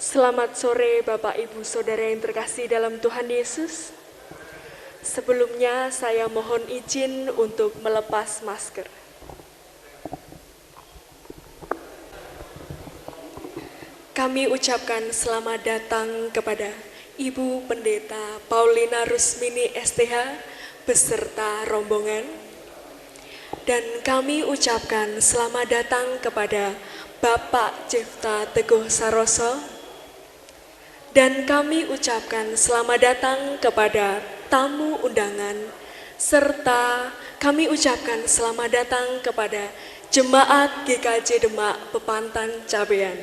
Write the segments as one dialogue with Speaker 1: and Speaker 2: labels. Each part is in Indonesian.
Speaker 1: Selamat sore Bapak Ibu Saudara yang terkasih dalam Tuhan Yesus. Sebelumnya saya mohon izin untuk melepas masker. Kami ucapkan selamat datang kepada Ibu Pendeta Paulina Rusmini STH beserta rombongan. Dan kami ucapkan selamat datang kepada Bapak Cipta Teguh Saroso. Dan kami ucapkan selamat datang kepada tamu undangan, serta kami ucapkan selamat datang kepada Jemaat GKJ Demak Pepantan Cabean.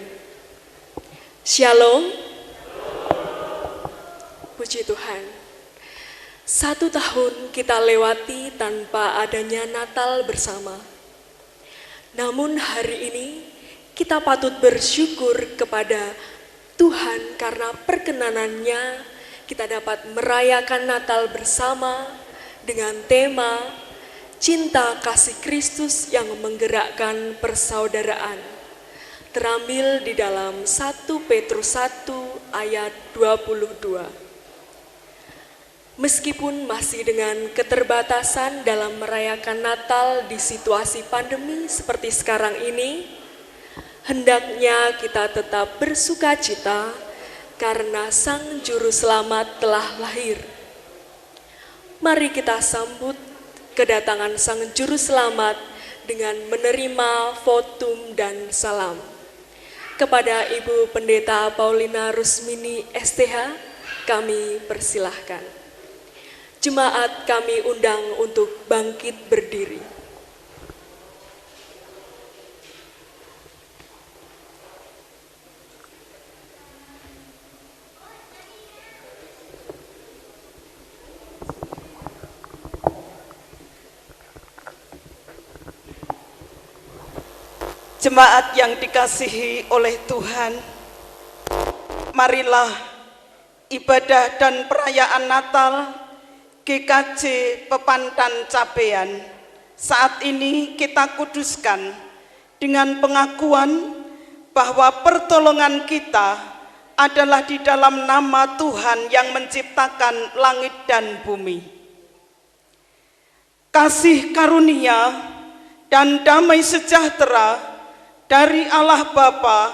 Speaker 1: Shalom. Puji Tuhan. 1 tahun kita lewati tanpa adanya Natal bersama. Namun hari ini kita patut bersyukur kepada Tuhan karena perkenanannya kita dapat merayakan Natal bersama dengan tema Cinta Kasih Kristus yang menggerakkan persaudaraan. Terambil di dalam 1 Petrus 1 ayat 22. Meskipun masih dengan keterbatasan dalam merayakan Natal di situasi pandemi seperti sekarang ini, hendaknya kita tetap bersukacita karena Sang Juru Selamat telah lahir. Mari kita sambut kedatangan Sang Juru Selamat dengan menerima votum dan salam. Kepada Ibu Pendeta Paulina Rusmini STH, kami persilahkan. Jemaat kami undang untuk bangkit berdiri.
Speaker 2: Jemaat yang dikasihi oleh Tuhan, marilah ibadah dan perayaan Natal GKJ Pepantan Cabean saat ini kita kuduskan dengan pengakuan bahwa pertolongan kita adalah di dalam nama Tuhan yang menciptakan langit dan bumi. Kasih karunia dan damai sejahtera dari Allah Bapa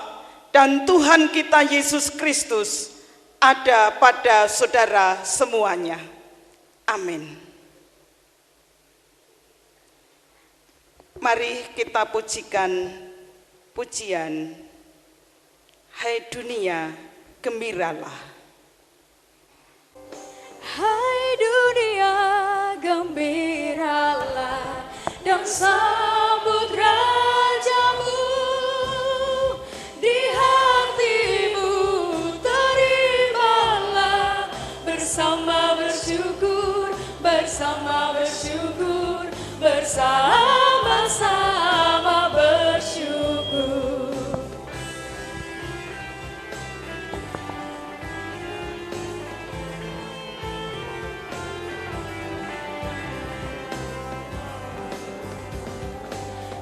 Speaker 2: dan Tuhan kita Yesus Kristus ada pada saudara semuanya. Amin. Mari kita pujikan pujian Hai dunia gembiralah.
Speaker 3: Hai dunia gembiralah dan sambut Rajamu. Di hatimu terimalah bersama bersyukur, bersama-sama bersyukur.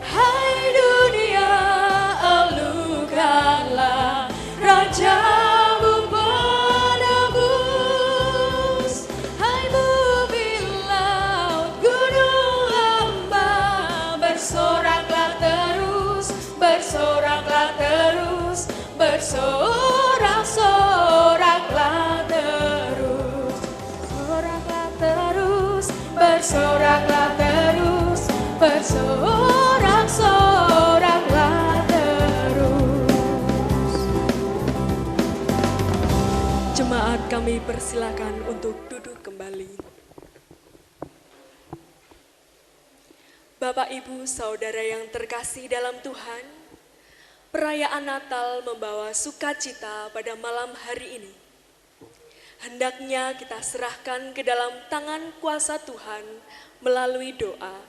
Speaker 3: Hai dunia, elukanlah Rajamu penebus. Hai bumi, laut, gunung, lembah, bersoraklah terus, bersorak-soraklah terus, bersoraklah terus, bersorak-soraklah terus.
Speaker 1: Jemaat kami persilakan untuk duduk kembali. Bapak, Ibu, Saudara yang terkasih dalam Tuhan, perayaan Natal membawa sukacita pada malam hari ini. Hendaknya kita serahkan ke dalam tangan kuasa Tuhan melalui doa.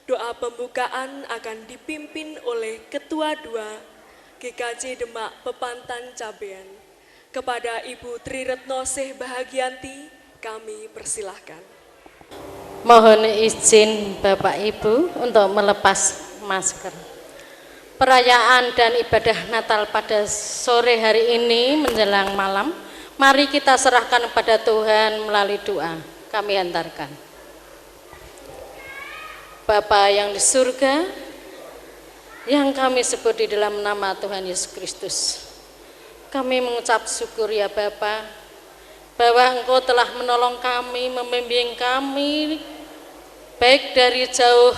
Speaker 1: Doa pembukaan akan dipimpin oleh Ketua 2 GKJ Demak Pepantan Cabean. Kepada Ibu Tri Retno Seh Bahagianti, kami persilahkan.
Speaker 4: Mohon izin Bapak Ibu untuk melepas masker. perayaan dan ibadah Natal pada sore hari ini menjelang malam, mari kita serahkan kepada Tuhan melalui doa. Kami hantarkan. Bapa yang di surga, yang kami sebut di dalam nama Tuhan Yesus Kristus, kami mengucap syukur ya Bapa, bahwa Engkau telah menolong kami, membimbing kami, baik dari jauh,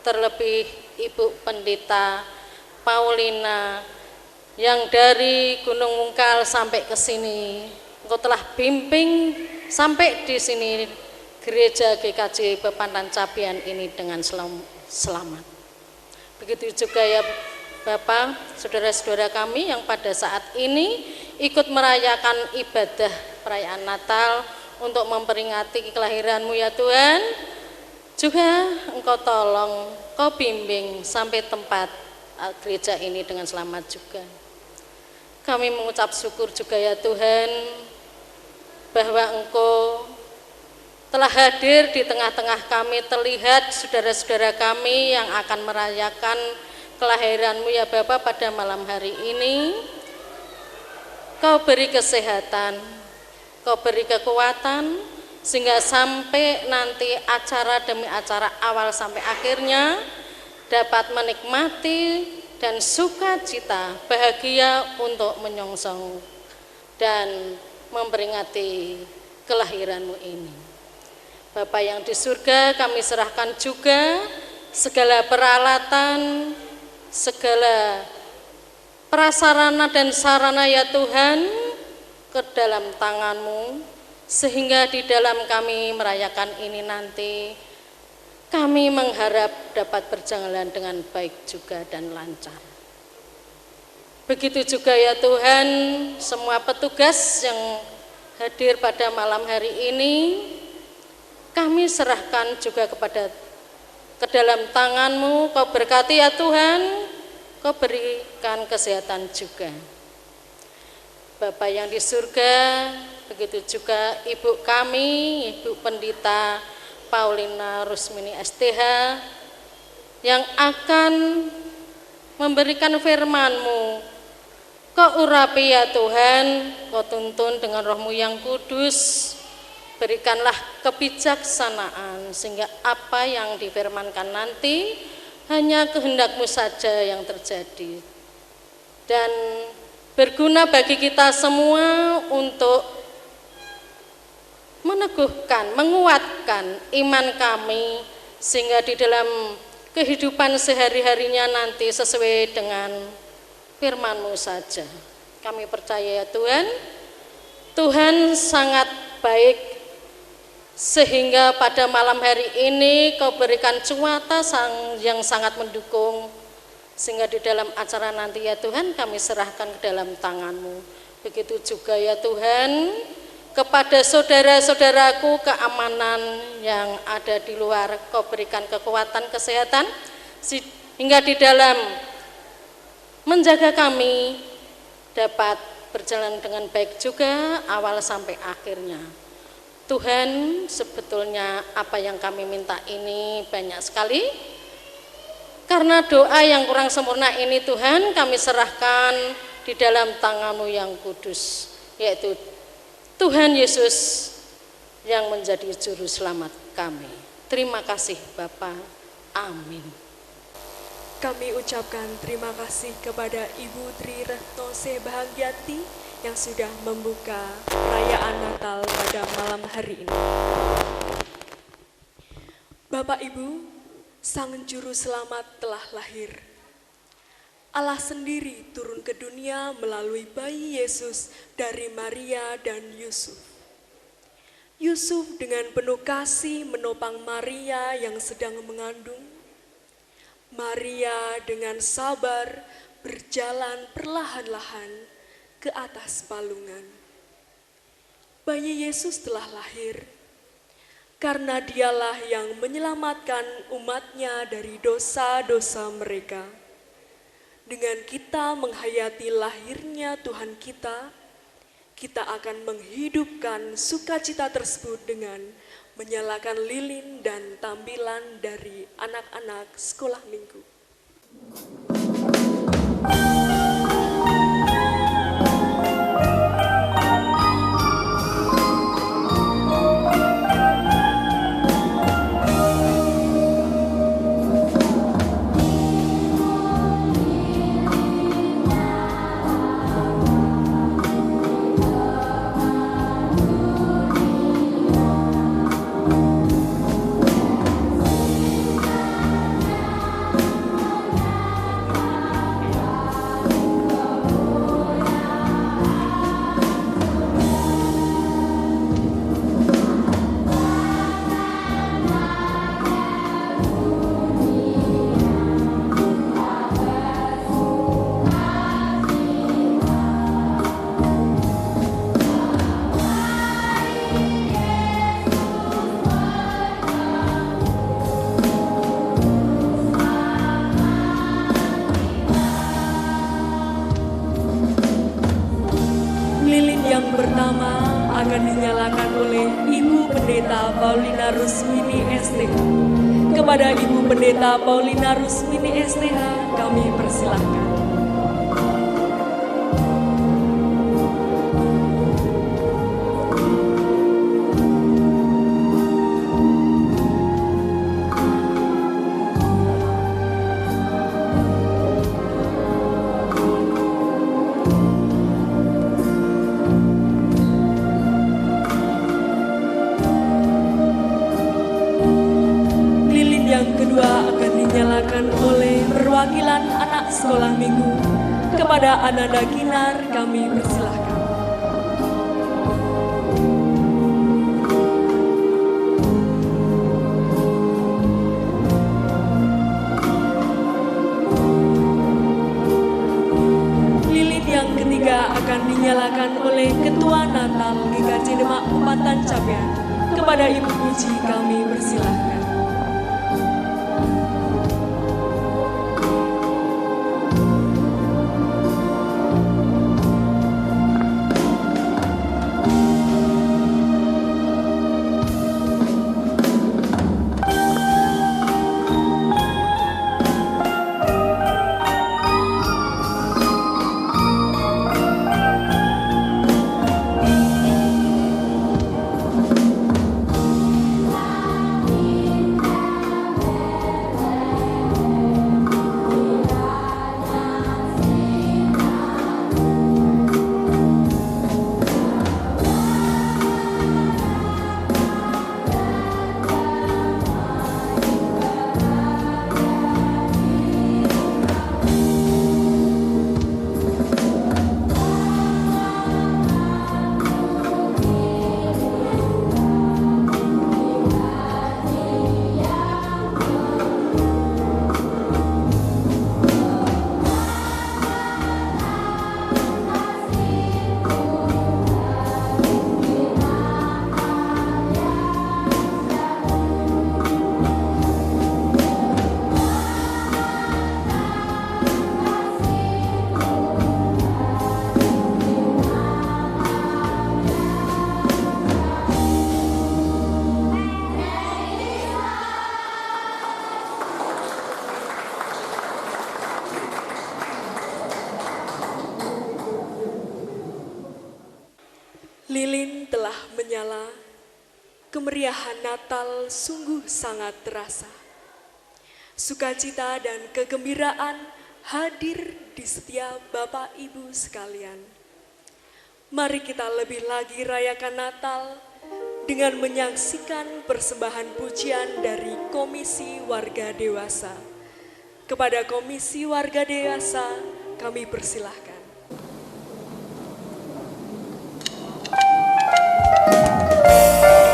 Speaker 4: terlebih Ibu Pendeta Paulina yang dari Gunung Mungkal sampai ke sini. Engkau telah bimbing sampai di sini gereja GKJ Bepantan Capian ini dengan selamat. Begitu juga ya Bapak, saudara-saudara kami yang pada saat ini ikut merayakan ibadah perayaan Natal untuk memperingati kelahiran-Mu ya Tuhan. Juga Engkau tolong, Kau bimbing sampai tempat gereja ini dengan selamat juga. Kami mengucap syukur juga ya Tuhan, bahwa Engkau telah hadir di tengah-tengah kami, terlihat saudara-saudara kami yang akan merayakan kelahiran-Mu ya Bapa pada malam hari ini. Kau beri kesehatan, Kau beri kekuatan, sehingga sampai nanti acara demi acara awal sampai akhirnya dapat menikmati dan sukacita, bahagia untuk menyongsong dan memperingati kelahiran-Mu ini. Bapa yang di surga, kami serahkan juga segala peralatan, segala prasarana dan sarana ya Tuhan ke dalam tangan-Mu, sehingga di dalam kami merayakan ini nanti kami mengharap dapat berjalan dengan baik juga dan lancar. Begitu juga ya Tuhan, semua petugas yang hadir pada malam hari ini kami serahkan juga ke dalam tangan-Mu. Kau berkati ya Tuhan, Kau berikan kesehatan juga. Bapa yang di surga, begitu juga Ibu kami, Ibu Pendeta Paulina Rusmini STH, yang akan memberikan firman-Mu. Kau urapi ya Tuhan, Kau tuntun dengan Roh-Mu yang kudus. Berikanlah kebijaksanaan, sehingga apa yang difirmankan nanti hanya kehendak-Mu saja yang terjadi. Dan berguna bagi kita semua untuk meneguhkan, menguatkan iman kami, sehingga di dalam kehidupan sehari-harinya nanti sesuai dengan firman-Mu saja. Kami percaya ya Tuhan, Tuhan sangat baik, sehingga pada malam hari ini Kau berikan cuaca yang sangat mendukung, sehingga di dalam acara nanti ya Tuhan kami serahkan ke dalam tangan-Mu. Begitu juga ya Tuhan, kepada saudara-saudaraku keamanan yang ada di luar, Kau berikan kekuatan, kesehatan, sehingga di dalam menjaga kami dapat berjalan dengan baik juga awal sampai akhirnya. Tuhan, sebetulnya apa yang kami minta ini banyak sekali. Karena doa yang kurang sempurna ini Tuhan kami serahkan di dalam tangan-Mu yang kudus, yaitu Tuhan Yesus yang menjadi juru selamat kami. Terima kasih Bapa. Amin.
Speaker 1: Kami ucapkan terima kasih kepada Ibu Tri Retno Sebahagiati yang sudah membuka perayaan Natal pada malam hari ini. Bapak Ibu, Sang Juru Selamat telah lahir. Allah sendiri turun ke dunia melalui bayi Yesus dari Maria dan Yusuf. Yusuf dengan penuh kasih menopang Maria yang sedang mengandung. Maria dengan sabar berjalan perlahan-lahan ke atas palungan. Bayi Yesus telah lahir karena Dialah yang menyelamatkan umatnya dari dosa-dosa mereka. Dengan kita menghayati lahirnya Tuhan kita, kita akan menghidupkan sukacita tersebut dengan menyalakan lilin dan tampilan dari anak-anak sekolah minggu. pertama akan dinyalakan oleh Ibu Pendeta Paulina Rusmini STH. Kepada Ibu Pendeta Paulina Rusmini STH kami persilahkan. Yang kedua akan dinyalakan oleh perwakilan anak sekolah minggu. Kepada Ananda Kinar kami persilahkan. Lilin yang ketiga akan dinyalakan oleh Ketua Natal GKJ Demak Kupatan Cabean. Kepada Ibu Puji kami persilahkan. Lilin telah menyala, kemeriahan Natal sungguh sangat terasa. Sukacita dan kegembiraan hadir di setiap Bapak Ibu sekalian. Mari kita lebih lagi rayakan Natal dengan menyaksikan persembahan pujian dari Komisi Warga Dewasa. Kepada Komisi Warga Dewasa kami persilahkan.
Speaker 3: Thank you.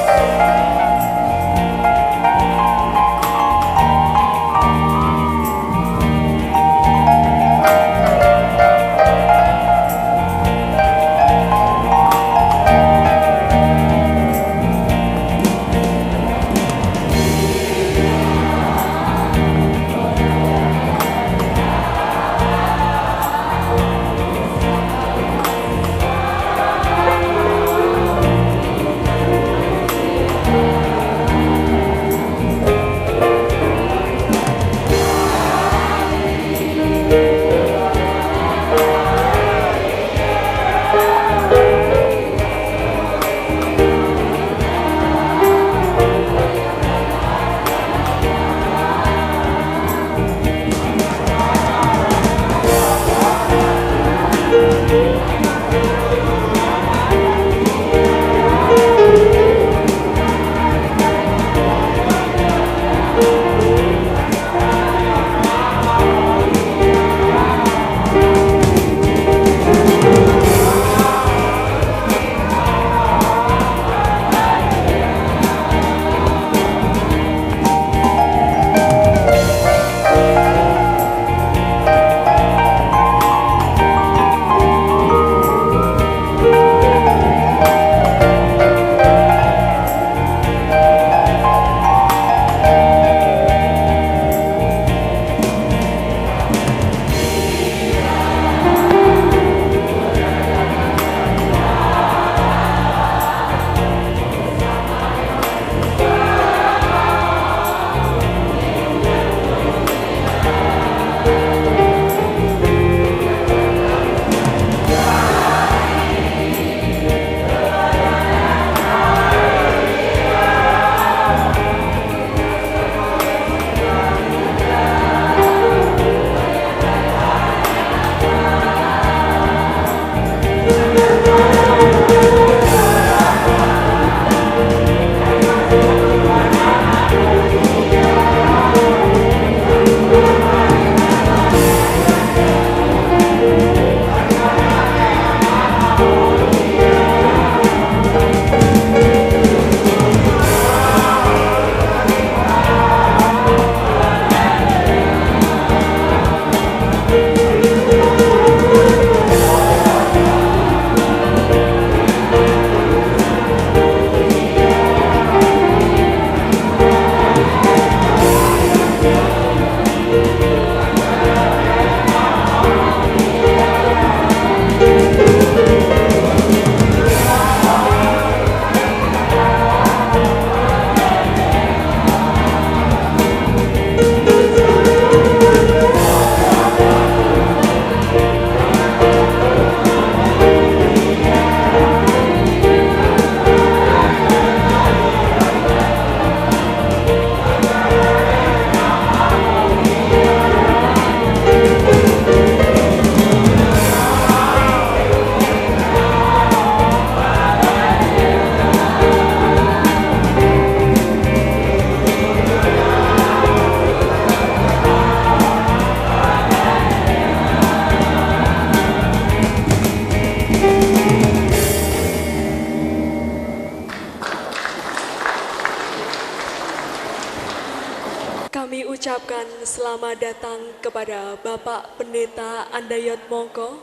Speaker 1: ucapkan selamat datang kepada Bapak Pendeta Andayot Mongko,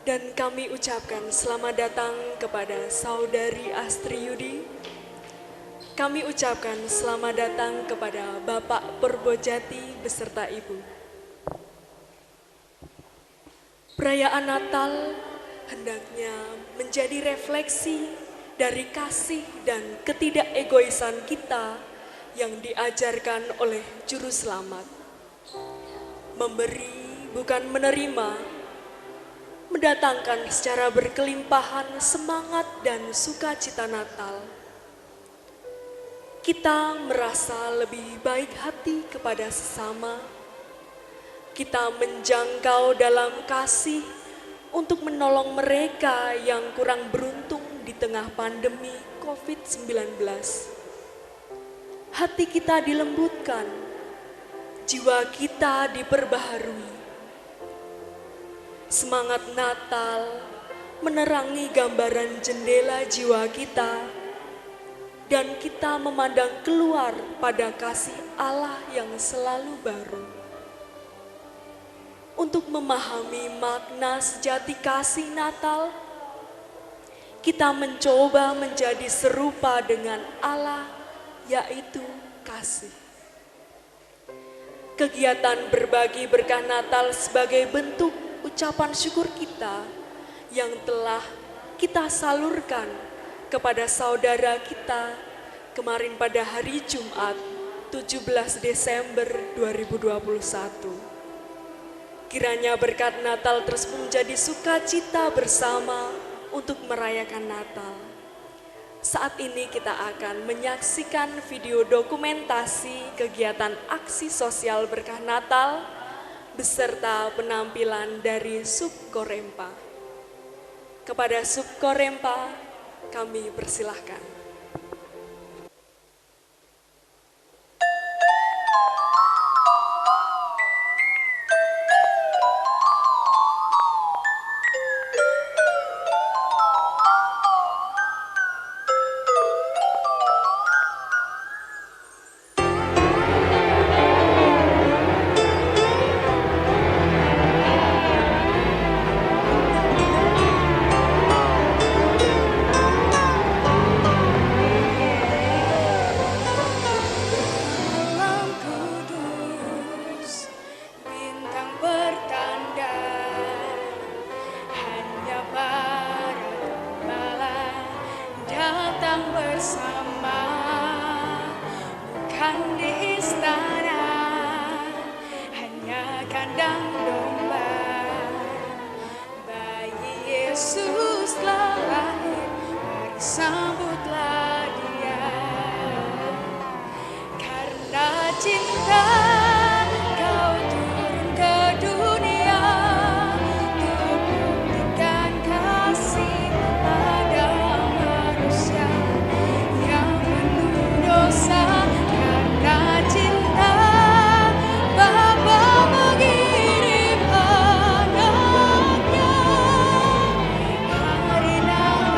Speaker 1: dan kami ucapkan selamat datang kepada Saudari Astri Yudi. Kami ucapkan selamat datang kepada Bapak Purbojati beserta Ibu. Perayaan Natal hendaknya menjadi refleksi dari kasih dan ketidakegoisan kita yang diajarkan oleh Juru Selamat. Memberi bukan menerima, mendatangkan secara berkelimpahan semangat dan sukacita Natal. Kita merasa lebih baik hati kepada sesama. Kita menjangkau dalam kasih untuk menolong mereka yang kurang beruntung di tengah pandemi COVID-19. Hati kita dilembutkan, jiwa kita diperbaharui. Semangat Natal menerangi gambaran jendela jiwa kita, dan kita memandang keluar pada kasih Allah yang selalu baru. Untuk memahami makna sejati kasih Natal, kita mencoba menjadi serupa dengan Allah, yaitu kasih. Kegiatan berbagi berkah Natal sebagai bentuk ucapan syukur kita yang telah kita salurkan kepada saudara kita kemarin pada hari Jumat 17 Desember 2021. Kiranya berkat Natal terus menjadi sukacita bersama untuk merayakan Natal. Saat ini kita akan menyaksikan video dokumentasi kegiatan aksi sosial berkah Natal beserta penampilan dari Subkorempa. Kepada Subkorempa kami persilahkan.
Speaker 3: Hari Natal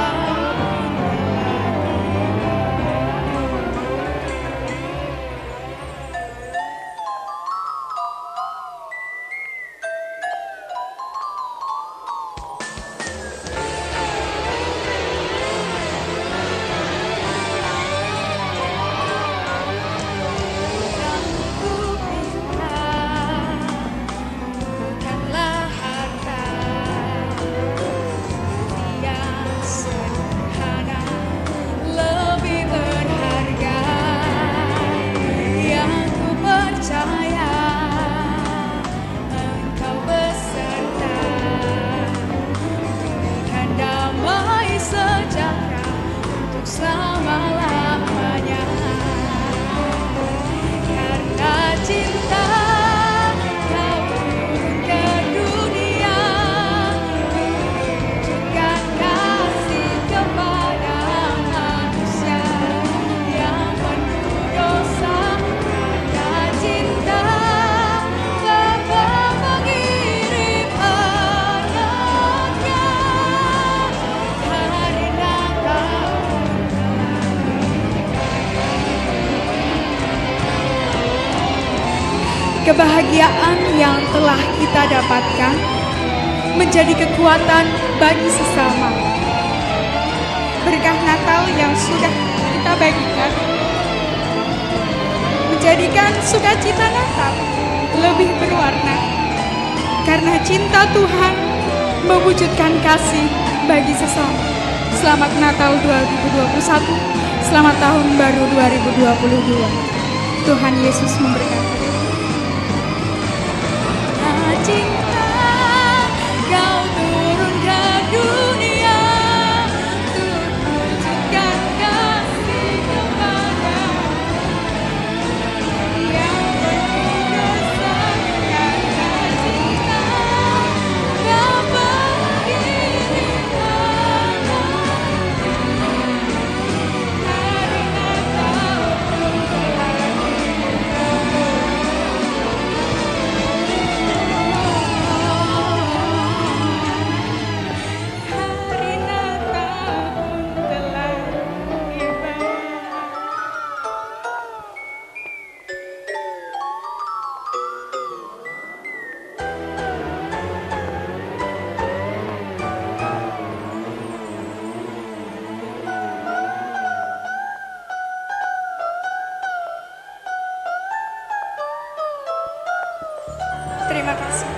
Speaker 3: kebahagiaan yang telah kita dapatkan menjadi kekuatan bagi sesama. Berkah Natal yang sudah kita bagikan menjadikan sukacita Natal lebih berwarna, karena cinta Tuhan mewujudkan kasih bagi sesama. Selamat Natal 2021, selamat tahun baru 2022. Tuhan Yesus memberkati.
Speaker 1: Cinta kau turun ke dunia untuk wujudkan kasih kepada yang berdosa, karena cinta kau mengirimkan hari Natal hari Natal telah tiba.
Speaker 3: Terima kasih.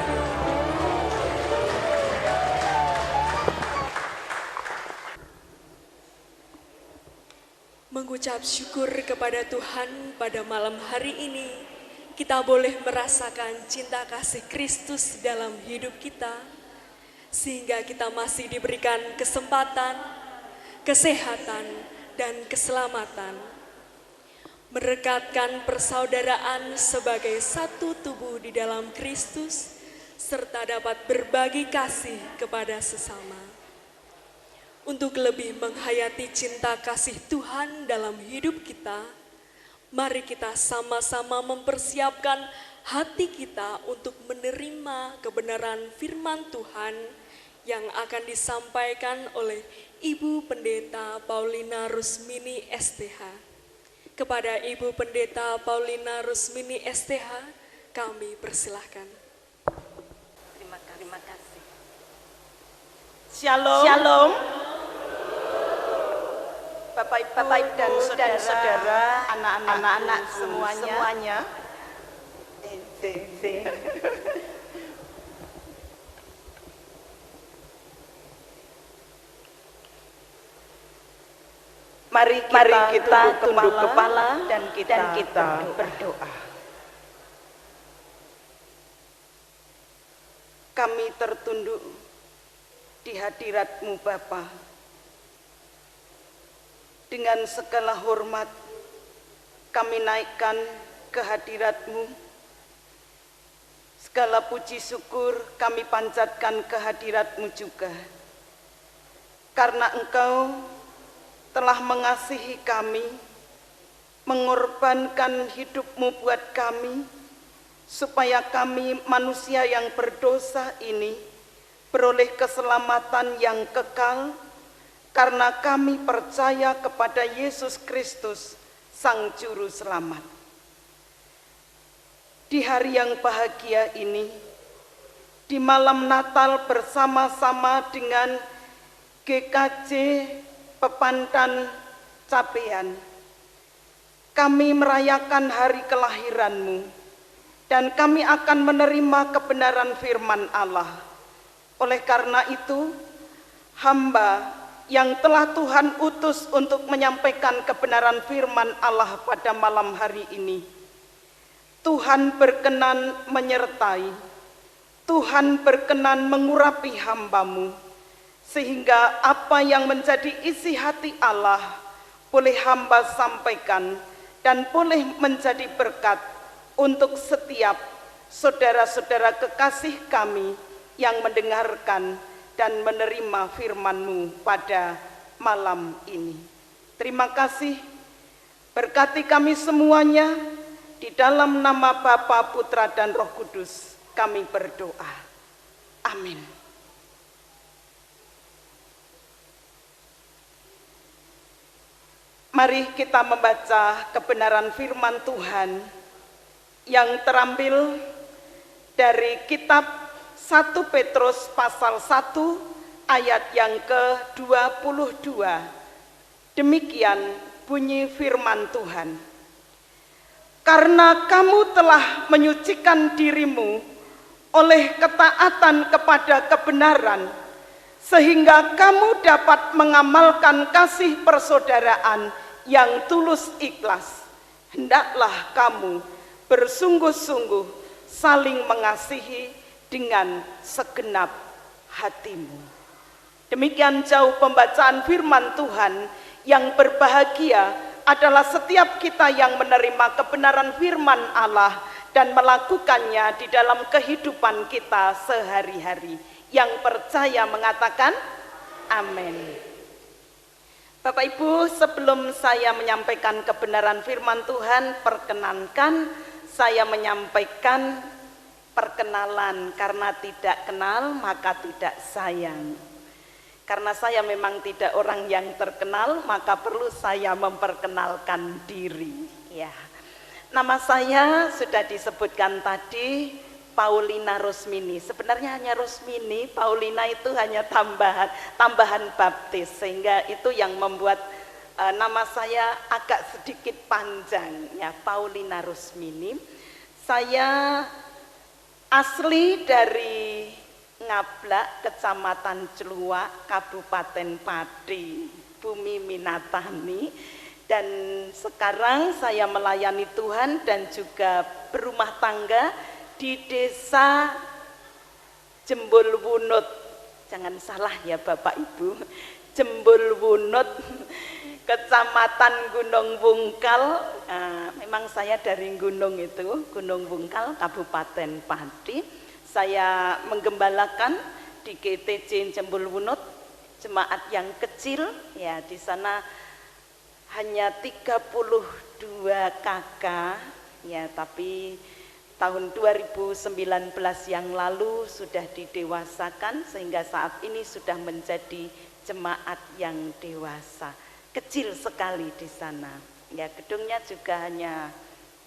Speaker 1: Mengucap syukur kepada Tuhan pada malam hari ini, kita boleh merasakan cinta kasih Kristus dalam hidup kita, sehingga kita masih diberikan kesempatan, kesehatan, dan keselamatan. Merekatkan persaudaraan sebagai satu tubuh di dalam Kristus, serta dapat berbagi kasih kepada sesama. Untuk lebih menghayati cinta kasih Tuhan dalam hidup kita, mari kita sama-sama mempersiapkan hati kita untuk menerima kebenaran firman Tuhan yang akan disampaikan oleh Ibu Pendeta Paulina Rusmini STH. Kepada Ibu Pendeta Paulina Rusmini STH, kami persilahkan.
Speaker 2: Terima kasih. Shalom. Shalom. Bapak Ibu dan saudara, anak-anak semuanya. Mari kita tunduk kepala dan kita berdoa. Kami tertunduk di hadirat-Mu Bapa. Dengan segala hormat kami naikkan ke hadirat-Mu. Segala puji syukur kami panjatkan ke hadirat-Mu juga. Karena Engkau telah mengasihi kami, mengorbankan hidup-Mu buat kami, supaya kami manusia yang berdosa ini beroleh keselamatan yang kekal, karena kami percaya kepada Yesus Kristus, Sang Juru Selamat. Di hari yang bahagia ini, di malam Natal bersama-sama dengan GKJ Pepandan Capean, kami merayakan hari kelahiran-Mu, dan kami akan menerima kebenaran firman Allah. Oleh karena itu, hamba yang telah Tuhan utus untuk menyampaikan kebenaran firman Allah pada malam hari ini, Tuhan berkenan menyertai, Tuhan berkenan mengurapi hamba-Mu, sehingga apa yang menjadi isi hati Allah boleh hamba sampaikan dan boleh menjadi berkat untuk setiap saudara-saudara kekasih kami yang mendengarkan dan menerima firman-Mu pada malam ini. Terima kasih, berkati kami semuanya, di dalam nama Bapa, Putra, dan Roh Kudus kami berdoa. Amin. Mari kita membaca kebenaran firman Tuhan yang terambil dari kitab 1 Petrus pasal 1 ayat yang ke-22. Demikian bunyi firman Tuhan. Karena kamu telah menyucikan dirimu oleh ketaatan kepada kebenaran, sehingga kamu dapat mengamalkan kasih persaudaraan yang tulus ikhlas. Hendaklah kamu bersungguh-sungguh saling mengasihi dengan segenap hatimu. Demikian jauh pembacaan firman Tuhan. Yang berbahagia adalah setiap kita yang menerima kebenaran firman Allah dan melakukannya di dalam kehidupan kita sehari-hari. Yang percaya mengatakan amin. Bapak Ibu, sebelum saya menyampaikan kebenaran firman Tuhan, perkenankan saya menyampaikan perkenalan. Karena tidak kenal maka tidak sayang. Karena saya memang tidak orang yang terkenal, maka perlu saya memperkenalkan diri. Ya, nama saya sudah disebutkan tadi, Paulina Rusmini. Sebenarnya hanya Rusmini, Paulina itu hanya tambahan baptis, sehingga itu yang membuat nama saya agak sedikit panjang. Ya, Paulina Rusmini. Saya asli dari Ngablak, Kecamatan Celuak, Kabupaten Pati, Bumi Minatani, dan sekarang saya melayani Tuhan dan juga berumah tangga di Desa Jembul Wunut. Jangan salah ya Bapak Ibu, Jembul Wunut, Kecamatan Gunung Bungkal. Memang saya dari gunung itu, Gunung Bungkal, Kabupaten Pati. Saya menggembalakan di GTJ Jembul Wunut, jemaat yang kecil, ya di sana hanya 32 kakak, ya tapi tahun 2019 yang lalu sudah didewasakan sehingga saat ini sudah menjadi jemaat yang dewasa. Kecil sekali di sana, ya gedungnya juga hanya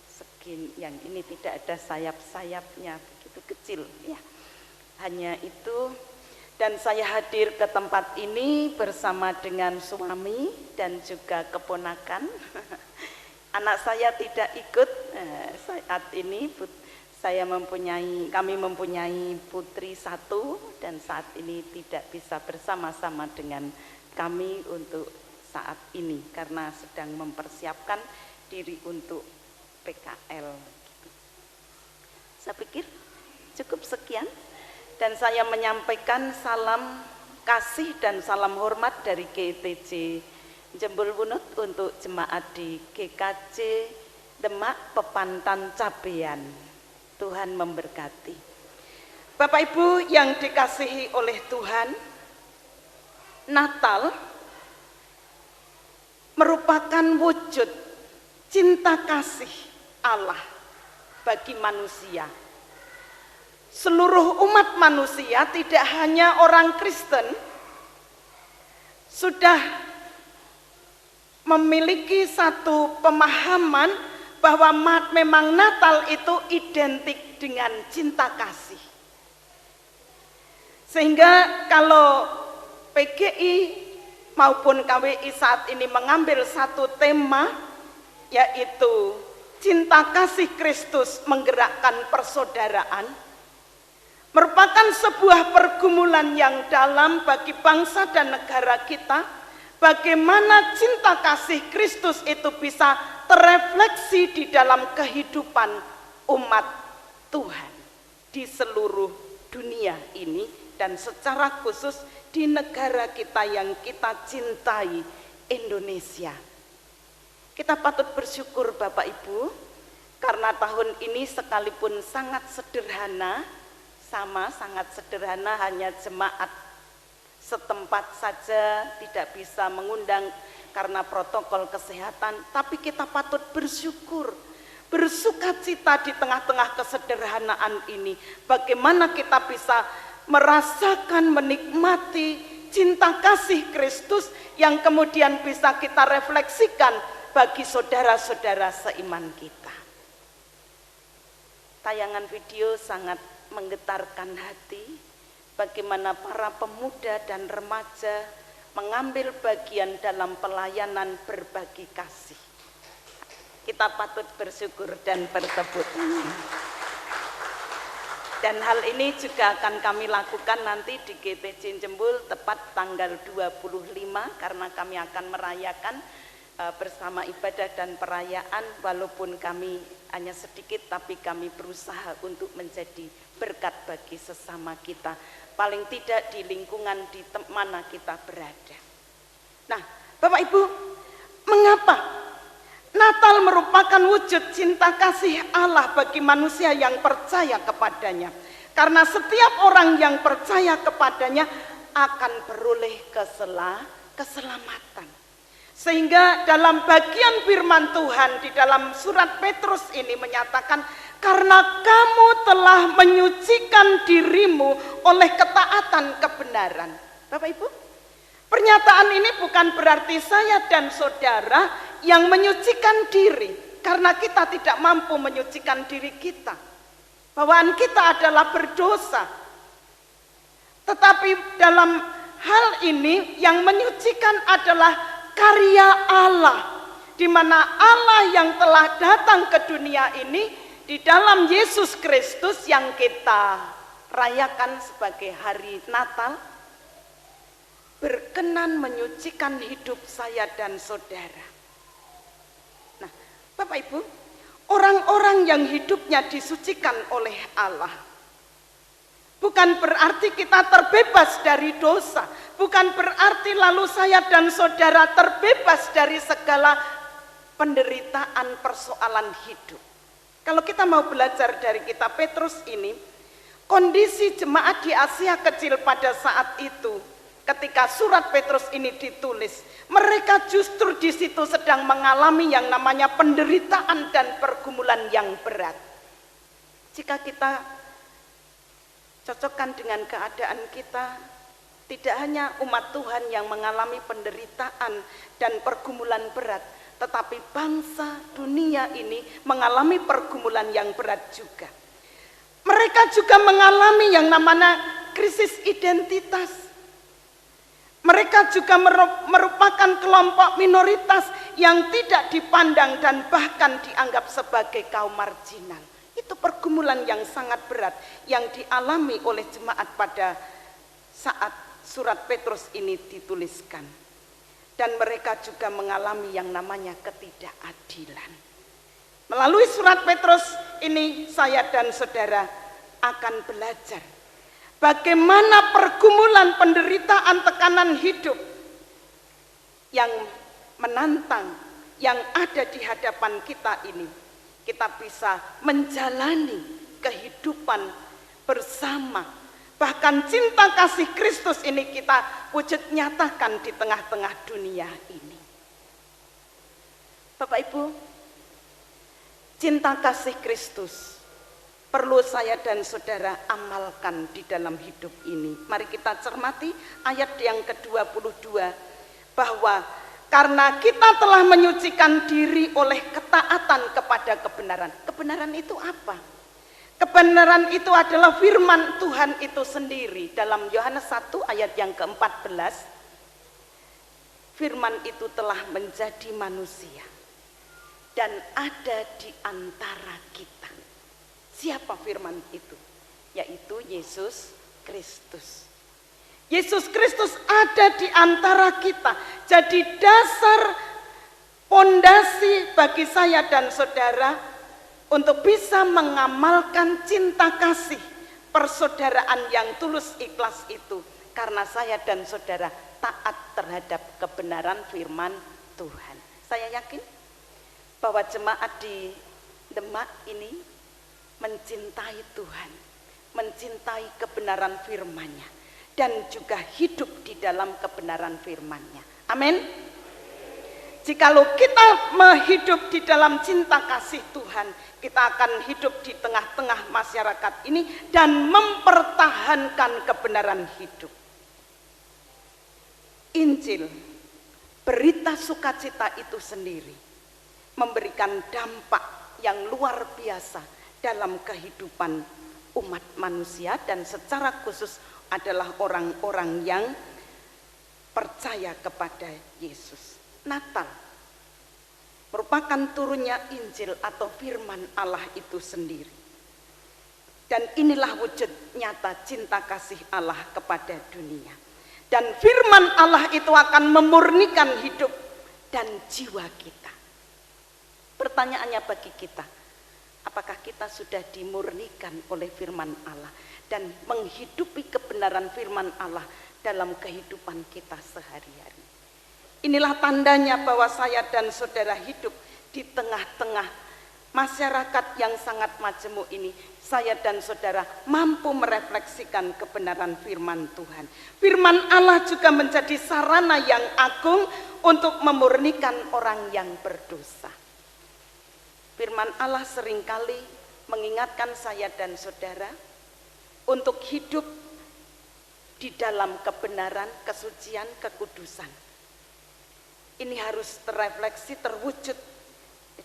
Speaker 2: segini, yang ini tidak ada sayap-sayapnya. Itu kecil ya, hanya itu. Dan saya hadir ke tempat ini bersama dengan suami dan juga keponakan. Anak saya tidak ikut saat ini. Kami mempunyai putri satu dan saat ini tidak bisa bersama-sama dengan kami untuk saat ini karena sedang mempersiapkan diri untuk PKL. Saya pikir cukup sekian, dan saya menyampaikan salam kasih dan salam hormat dari GTJ Jembul Wunut untuk jemaat di GKJ Demak Pepantan Cabean. Tuhan memberkati. Bapak Ibu yang dikasihi oleh Tuhan, Natal merupakan wujud cinta kasih Allah bagi manusia. Seluruh umat manusia, tidak hanya orang Kristen, sudah memiliki satu pemahaman bahwa memang Natal itu identik dengan cinta kasih. Sehingga kalau PGI maupun KWI saat ini mengambil satu tema, yaitu cinta kasih Kristus menggerakkan persaudaraan, merupakan sebuah pergumulan yang dalam bagi bangsa dan negara kita. Bagaimana cinta kasih Kristus itu bisa terefleksi di dalam kehidupan umat Tuhan di seluruh dunia ini, dan secara khusus di negara kita yang kita cintai, Indonesia. Kita patut bersyukur Bapak Ibu, karena tahun ini sekalipun sangat sederhana, sangat sederhana, hanya jemaat setempat saja, tidak bisa mengundang karena protokol kesehatan, tapi kita patut bersyukur, bersukacita di tengah-tengah kesederhanaan ini. Bagaimana kita bisa merasakan, menikmati cinta kasih Kristus yang kemudian bisa kita refleksikan bagi saudara-saudara seiman kita. Tayangan video sangat menggetarkan hati, bagaimana para pemuda dan remaja mengambil bagian dalam pelayanan berbagi kasih. Kita patut bersyukur dan bertepuk tangan. Dan hal ini juga akan kami lakukan nanti di GTJ Jembul tepat tanggal 25, karena kami akan merayakan bersama ibadah dan perayaan, walaupun kami hanya sedikit tapi kami berusaha untuk menjadi berkat bagi sesama kita, paling tidak di lingkungan di mana kita berada. Nah, Bapak Ibu, mengapa Natal merupakan wujud cinta kasih Allah bagi manusia yang percaya kepadanya? Karena setiap orang yang percaya kepadanya akan beroleh keselamatan. Sehingga dalam bagian firman Tuhan di dalam surat Petrus ini menyatakan, karena kamu telah menyucikan dirimu oleh ketaatan kebenaran. Bapak Ibu, pernyataan ini bukan berarti saya dan saudara yang menyucikan diri, karena kita tidak mampu menyucikan diri kita. Bawaan kita adalah berdosa. Tetapi dalam hal ini yang menyucikan adalah karya Allah, di mana Allah yang telah datang ke dunia ini di dalam Yesus Kristus yang kita rayakan sebagai hari Natal, berkenan menyucikan hidup saya dan saudara. Nah, Bapak Ibu, orang-orang yang hidupnya disucikan oleh Allah bukan berarti kita terbebas dari dosa, bukan berarti lalu saya dan saudara terbebas dari segala penderitaan persoalan hidup. Kalau kita mau belajar dari kitab Petrus ini, kondisi jemaat di Asia Kecil pada saat itu, ketika surat Petrus ini ditulis, mereka justru di situ sedang mengalami yang namanya penderitaan dan pergumulan yang berat. Jika kita cocokkan dengan keadaan kita, tidak hanya umat Tuhan yang mengalami penderitaan dan pergumulan berat, tetapi bangsa dunia ini mengalami pergumulan yang berat juga. Mereka juga mengalami yang namanya krisis identitas. Mereka juga merupakan kelompok minoritas yang tidak dipandang dan bahkan dianggap sebagai kaum marginal. Itu pergumulan yang sangat berat yang dialami oleh jemaat pada saat surat Petrus ini dituliskan. Dan mereka juga mengalami yang namanya ketidakadilan. Melalui surat Petrus ini saya dan saudara akan belajar bagaimana pergumulan, penderitaan, tekanan hidup yang menantang, yang ada di hadapan kita ini, kita bisa menjalani kehidupan bersama. Bahkan cinta kasih Kristus ini kita wujud nyatakan di tengah-tengah dunia ini. Bapak Ibu, cinta kasih Kristus perlu saya dan saudara amalkan di dalam hidup ini. Mari kita cermati ayat yang ke-22, bahwa karena kita telah menyucikan diri oleh ketaatan kepada kebenaran. Kebenaran itu apa? Kebenaran itu adalah firman Tuhan itu sendiri. Dalam Yohanes 1 ayat yang ke-14, firman itu telah menjadi manusia dan ada di antara kita. Siapa firman itu? Yaitu Yesus Kristus. Yesus Kristus ada di antara kita. Jadi dasar pondasi bagi saya dan saudara untuk bisa mengamalkan cinta kasih persaudaraan yang tulus ikhlas itu, karena saya dan saudara taat terhadap kebenaran firman Tuhan. Saya yakin bahwa jemaat di Demak ini mencintai Tuhan, mencintai kebenaran firman-Nya, dan juga hidup di dalam kebenaran firman-Nya. Amin. Jikalau kita hidup di dalam cinta kasih Tuhan, kita akan hidup di tengah-tengah masyarakat ini dan mempertahankan kebenaran hidup. Injil, berita sukacita itu sendiri memberikan dampak yang luar biasa dalam kehidupan umat manusia dan secara khusus adalah orang-orang yang percaya kepada Yesus. Natal merupakan turunnya Injil atau firman Allah itu sendiri. Dan inilah wujud nyata cinta kasih Allah kepada dunia. Dan firman Allah itu akan memurnikan hidup dan jiwa kita. Pertanyaannya bagi kita, apakah kita sudah dimurnikan oleh firman Allah dan menghidupi kebenaran firman Allah dalam kehidupan kita sehari-hari? Inilah tandanya bahwa saya dan saudara hidup di tengah-tengah masyarakat yang sangat majemuk ini. Saya dan saudara mampu merefleksikan kebenaran firman Tuhan. Firman Allah juga menjadi sarana yang agung untuk memurnikan orang yang berdosa. Firman Allah seringkali mengingatkan saya dan saudara untuk hidup di dalam kebenaran, kesucian, kekudusan. Ini harus terrefleksi, terwujud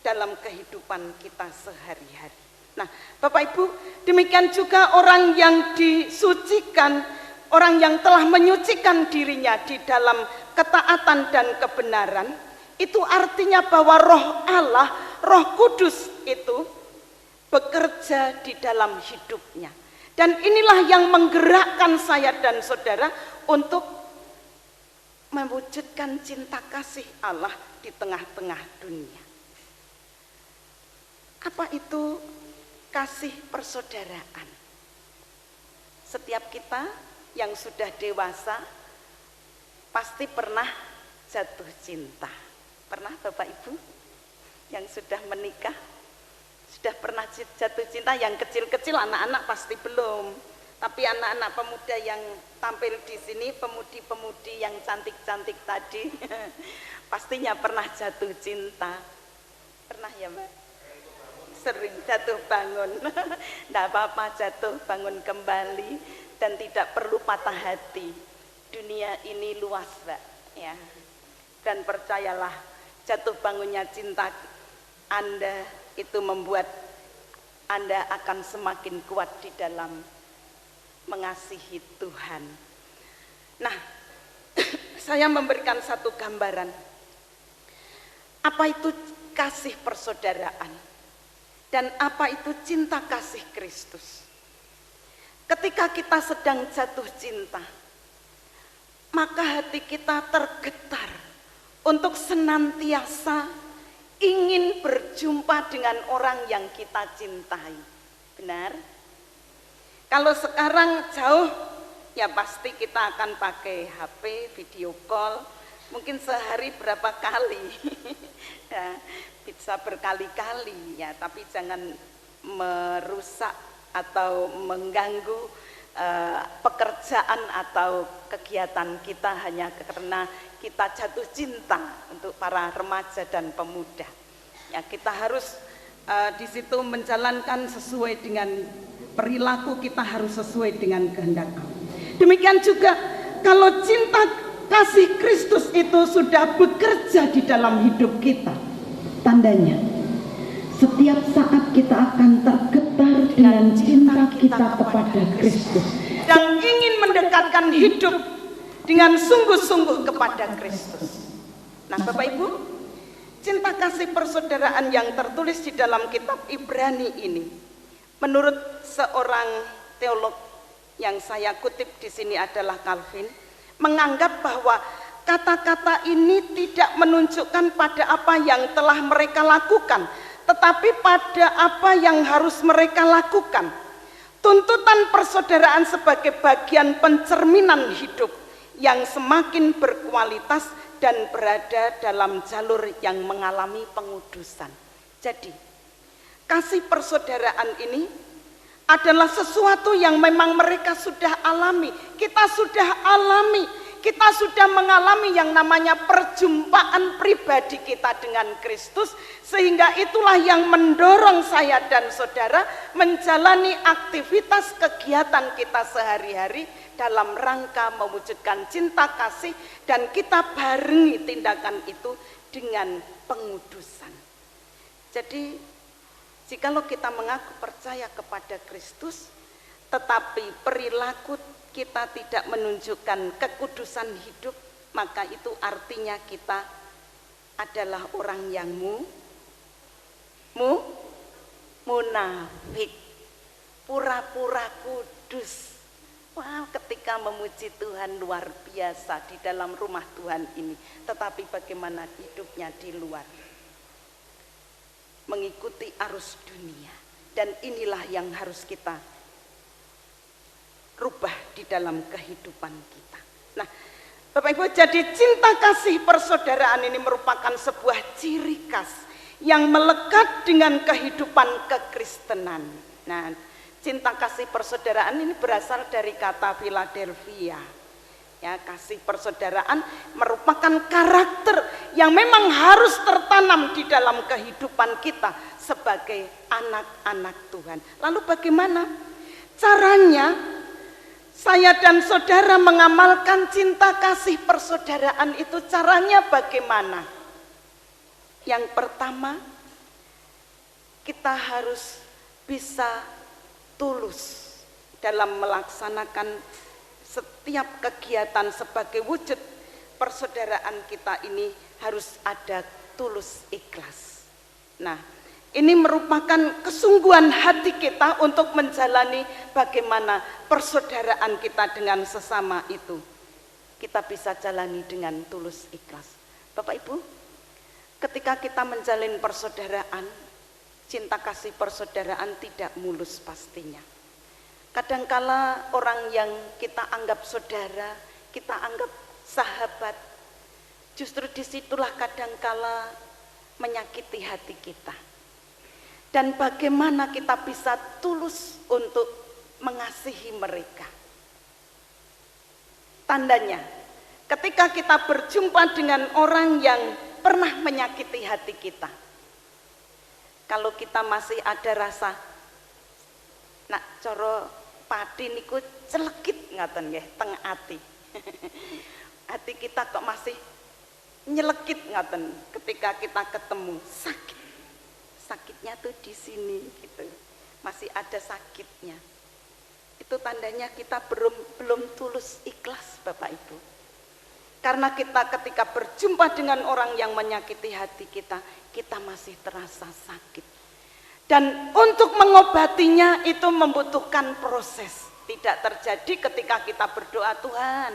Speaker 2: dalam kehidupan kita sehari-hari. Nah, Bapak Ibu, demikian juga orang yang disucikan, orang yang telah menyucikan dirinya di dalam ketaatan dan kebenaran, itu artinya bahwa Roh Allah, Roh Kudus itu bekerja di dalam hidupnya. Dan inilah yang menggerakkan saya dan saudara untuk mewujudkan cinta kasih Allah di tengah-tengah dunia. Apa itu kasih persaudaraan? Setiap kita yang sudah dewasa pasti pernah jatuh cinta. Pernah Bapak Ibu yang sudah menikah? Sudah pernah jatuh cinta? Yang kecil-kecil, anak-anak pasti belum. Tapi anak-anak pemuda yang tampil di sini, pemudi-pemudi yang cantik-cantik tadi, pastinya pernah jatuh cinta. Pernah ya Mbak? Sering jatuh bangun. Tidak apa-apa, jatuh bangun kembali dan tidak perlu patah hati. Dunia ini luas Mbak, ya. Dan percayalah, jatuh bangunnya cinta Anda itu membuat Anda akan semakin kuat di dalam mengasihi Tuhan. Nah, saya memberikan satu gambaran. Apa itu kasih persaudaraan? Dan apa itu cinta kasih Kristus? Ketika kita sedang jatuh cinta, maka hati kita tergetar untuk senantiasa ingin berjumpa dengan orang yang kita cintai. Benar? Kalau sekarang jauh, ya pasti kita akan pakai HP, video call, mungkin sehari berapa kali, ya, bisa berkali-kali, ya. Tapi jangan merusak atau mengganggu pekerjaan atau kegiatan kita hanya karena kita jatuh cinta. Untuk para remaja dan pemuda, ya kita harus di situ menjalankan sesuai dengan perilaku, kita harus sesuai dengan kehendak Allah. Demikian juga kalau cinta kasih Kristus itu sudah bekerja di dalam hidup kita, tandanya setiap saat kita akan tergetar dengan cinta kita kepada Kristus dan ingin mendekatkan hidup dengan sungguh-sungguh kepada Kristus. Nah Bapak Ibu, cinta kasih persaudaraan yang tertulis di dalam kitab Ibrani ini, menurut seorang teolog yang saya kutip di sini adalah Calvin, menganggap bahwa kata-kata ini tidak menunjukkan pada apa yang telah mereka lakukan, tetapi pada apa yang harus mereka lakukan. Tuntutan persaudaraan sebagai bagian pencerminan hidup yang semakin berkualitas dan berada dalam jalur yang mengalami pengudusan. Jadi, kasih persaudaraan ini adalah sesuatu yang memang mereka sudah alami. Kita sudah alami, kita sudah mengalami yang namanya perjumpaan pribadi kita dengan Kristus, sehingga itulah yang mendorong saya dan saudara menjalani aktivitas kegiatan kita sehari-hari dalam rangka mewujudkan cinta kasih, dan kita barengi tindakan itu dengan pengudusan. Jadi Jikalau kita mengaku percaya kepada Kristus, tetapi perilaku kita tidak menunjukkan kekudusan hidup, maka itu artinya kita adalah orang yang munafik, pura-pura kudus. Wah, ketika memuji Tuhan luar biasa di dalam rumah Tuhan ini, tetapi bagaimana hidupnya di luar, mengikuti arus dunia. Dan inilah yang harus kita rubah di dalam kehidupan kita. Nah, Bapak Ibu, jadi cinta kasih persaudaraan ini merupakan sebuah ciri khas yang melekat dengan kehidupan kekristenan. Nah, cinta kasih persaudaraan ini berasal dari kata Philadelphia. Ya, kasih persaudaraan merupakan karakter yang memang harus tertanam di dalam kehidupan kita sebagai anak-anak Tuhan. Lalu bagaimana caranya saya dan saudara mengamalkan cinta kasih persaudaraan itu? Caranya bagaimana? Yang pertama, kita harus bisa tulus dalam melaksanakan setiap kegiatan sebagai wujud persaudaraan kita ini, harus ada tulus ikhlas. Nah, ini merupakan kesungguhan hati kita untuk menjalani bagaimana persaudaraan kita dengan sesama itu. Kita bisa jalani dengan tulus ikhlas. Bapak Ibu, ketika kita menjalin persaudaraan, cinta kasih persaudaraan tidak mulus pastinya. Kadangkala orang yang kita anggap saudara, kita anggap sahabat, justru disitulah kadangkala menyakiti hati kita. Dan bagaimana kita bisa tulus untuk mengasihi mereka. Tandanya, ketika kita berjumpa dengan orang yang pernah menyakiti hati kita, kalau kita masih ada rasa, nak coro padi niku celekit ngaten nggih teng ati. Hati kita kok masih nyelekit ngaten ketika kita ketemu, sakit. Sakitnya tuh di sini gitu. Masih ada sakitnya. Itu tandanya kita belum tulus ikhlas, Bapak Ibu. Karena kita ketika berjumpa dengan orang yang menyakiti hati kita, kita masih terasa sakit. Dan untuk mengobatinya itu membutuhkan proses. Tidak terjadi ketika kita berdoa, Tuhan,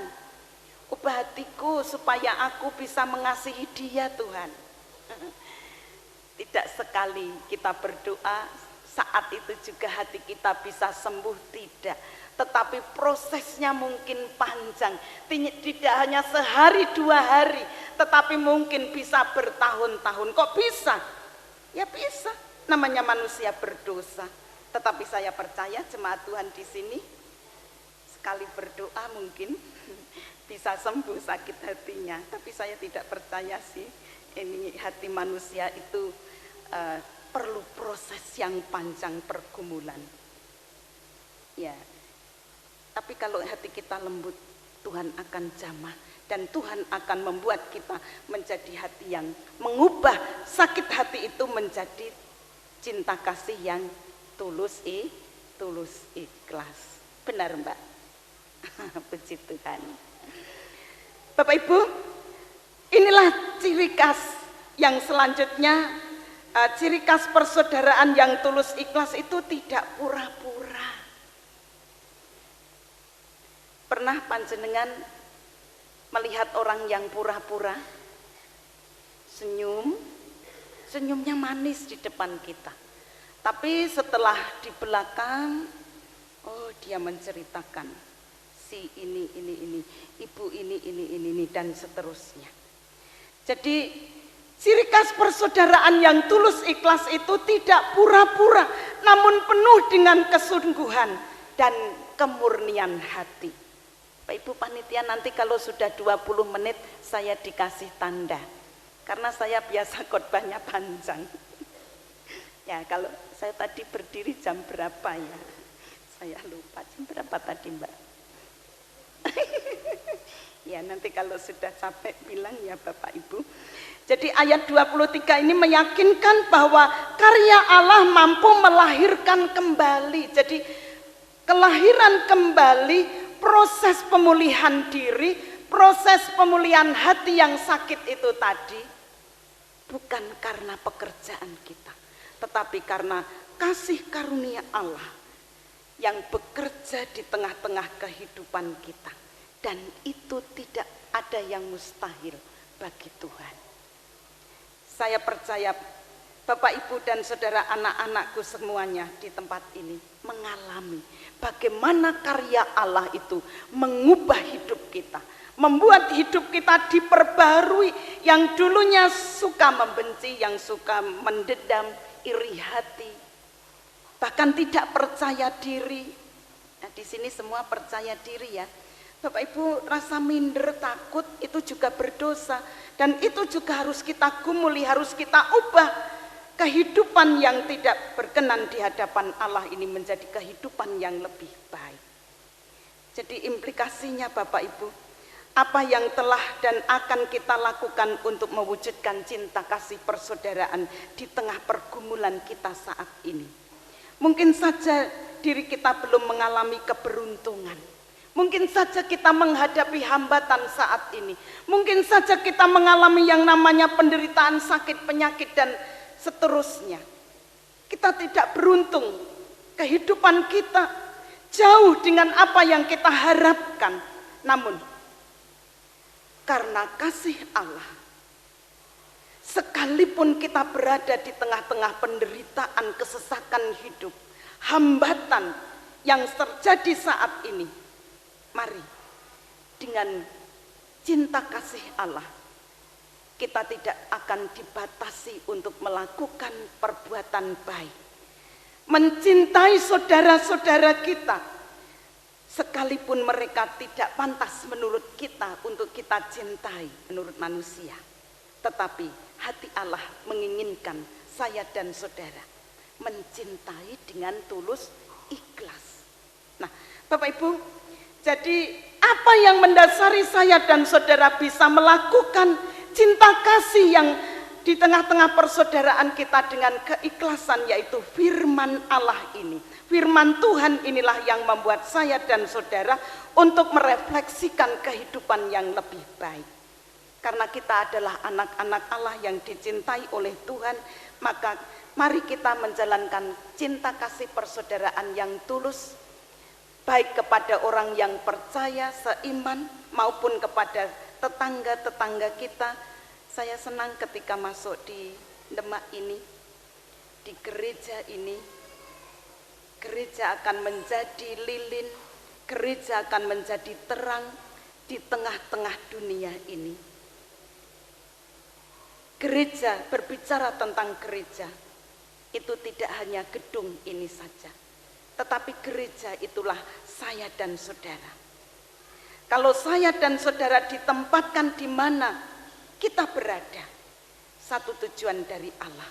Speaker 2: ubah hatiku supaya aku bisa mengasihi dia, Tuhan. Tidak sekali kita berdoa saat itu juga hati kita bisa sembuh, tidak. Tetapi prosesnya mungkin panjang, tidak hanya sehari dua hari, tetapi mungkin bisa bertahun-tahun. Kok bisa? Ya bisa, namanya manusia berdosa. Tetapi saya percaya jemaat Tuhan di sini sekali berdoa mungkin bisa sembuh sakit hatinya. Tapi saya tidak percaya sih ini hati manusia itu perlu proses yang panjang, pergumulan. Ya, tapi kalau hati kita lembut, Tuhan akan jamah dan Tuhan akan membuat kita menjadi hati yang mengubah sakit hati itu menjadi cinta kasih yang tulus ikhlas. Benar, Mbak? Puji Tuhan. Bapak Ibu, inilah ciri khas yang selanjutnya. Ciri khas persaudaraan yang tulus ikhlas itu tidak pura-pura. Pernah panjenengan melihat orang yang pura-pura? Senyumnya manis di depan kita. Tapi setelah di belakang, oh dia menceritakan si ini, ibu ini dan seterusnya. Jadi ciri khas persaudaraan yang tulus ikhlas itu tidak pura-pura, namun penuh dengan kesungguhan dan kemurnian hati. Pak Ibu panitia, nanti kalau sudah 20 menit saya dikasih tanda. Karena saya biasa khotbahnya panjang. Ya, kalau saya tadi berdiri jam berapa ya? Saya lupa jam berapa tadi, Mbak. Ya, nanti kalau sudah capek bilang ya Bapak Ibu. Jadi ayat 23 ini meyakinkan bahwa karya Allah mampu melahirkan kembali. Jadi kelahiran kembali, proses pemulihan diri, proses pemulihan hati yang sakit itu tadi bukan karena pekerjaan kita, tetapi karena kasih karunia Allah yang bekerja di tengah-tengah kehidupan kita. Dan itu tidak ada yang mustahil bagi Tuhan. Saya percaya Bapak Ibu dan saudara anak-anakku semuanya di tempat ini mengalami bagaimana karya Allah itu mengubah hidup kita, membuat hidup kita diperbarui. Yang dulunya suka membenci, yang suka mendendam, iri hati, bahkan tidak percaya diri. Nah, di sini semua percaya diri ya. Bapak Ibu, rasa minder, takut itu juga berdosa, dan itu juga harus kita gumuli, harus kita ubah. Kehidupan yang tidak berkenan di hadapan Allah ini menjadi kehidupan yang lebih baik. Jadi implikasinya Bapak Ibu, apa yang telah dan akan kita lakukan untuk mewujudkan cinta kasih persaudaraan di tengah pergumulan kita saat ini. Mungkin saja diri kita belum mengalami keberuntungan. Mungkin saja kita menghadapi hambatan saat ini. Mungkin saja kita mengalami yang namanya penderitaan, sakit, penyakit, dan seterusnya. Kita tidak beruntung. Kehidupan kita jauh dengan apa yang kita harapkan. Namun, karena kasih Allah, sekalipun kita berada di tengah-tengah penderitaan, kesesakan hidup, hambatan yang terjadi saat ini, mari dengan cinta kasih Allah kita tidak akan dibatasi untuk melakukan perbuatan baik, mencintai saudara-saudara kita sekalipun mereka tidak pantas menurut kita untuk kita cintai menurut manusia. Tetapi hati Allah menginginkan saya dan saudara mencintai dengan tulus, ikhlas. Nah, Bapak Ibu, jadi apa yang mendasari saya dan saudara bisa melakukan cinta kasih yang di tengah-tengah persaudaraan kita dengan keikhlasan, yaitu firman Allah ini. Firman Tuhan inilah yang membuat saya dan saudara untuk merefleksikan kehidupan yang lebih baik. Karena kita adalah anak-anak Allah yang dicintai oleh Tuhan, maka mari kita menjalankan cinta kasih persaudaraan yang tulus, baik kepada orang yang percaya seiman maupun kepada tetangga-tetangga kita. Saya senang ketika masuk di Demak ini, di gereja ini, gereja akan menjadi lilin, gereja akan menjadi terang di tengah-tengah dunia ini. Gereja, berbicara tentang gereja, itu tidak hanya gedung ini saja, tetapi gereja itulah saya dan saudara. Kalau saya dan saudara ditempatkan di mana kita berada, satu tujuan dari Allah,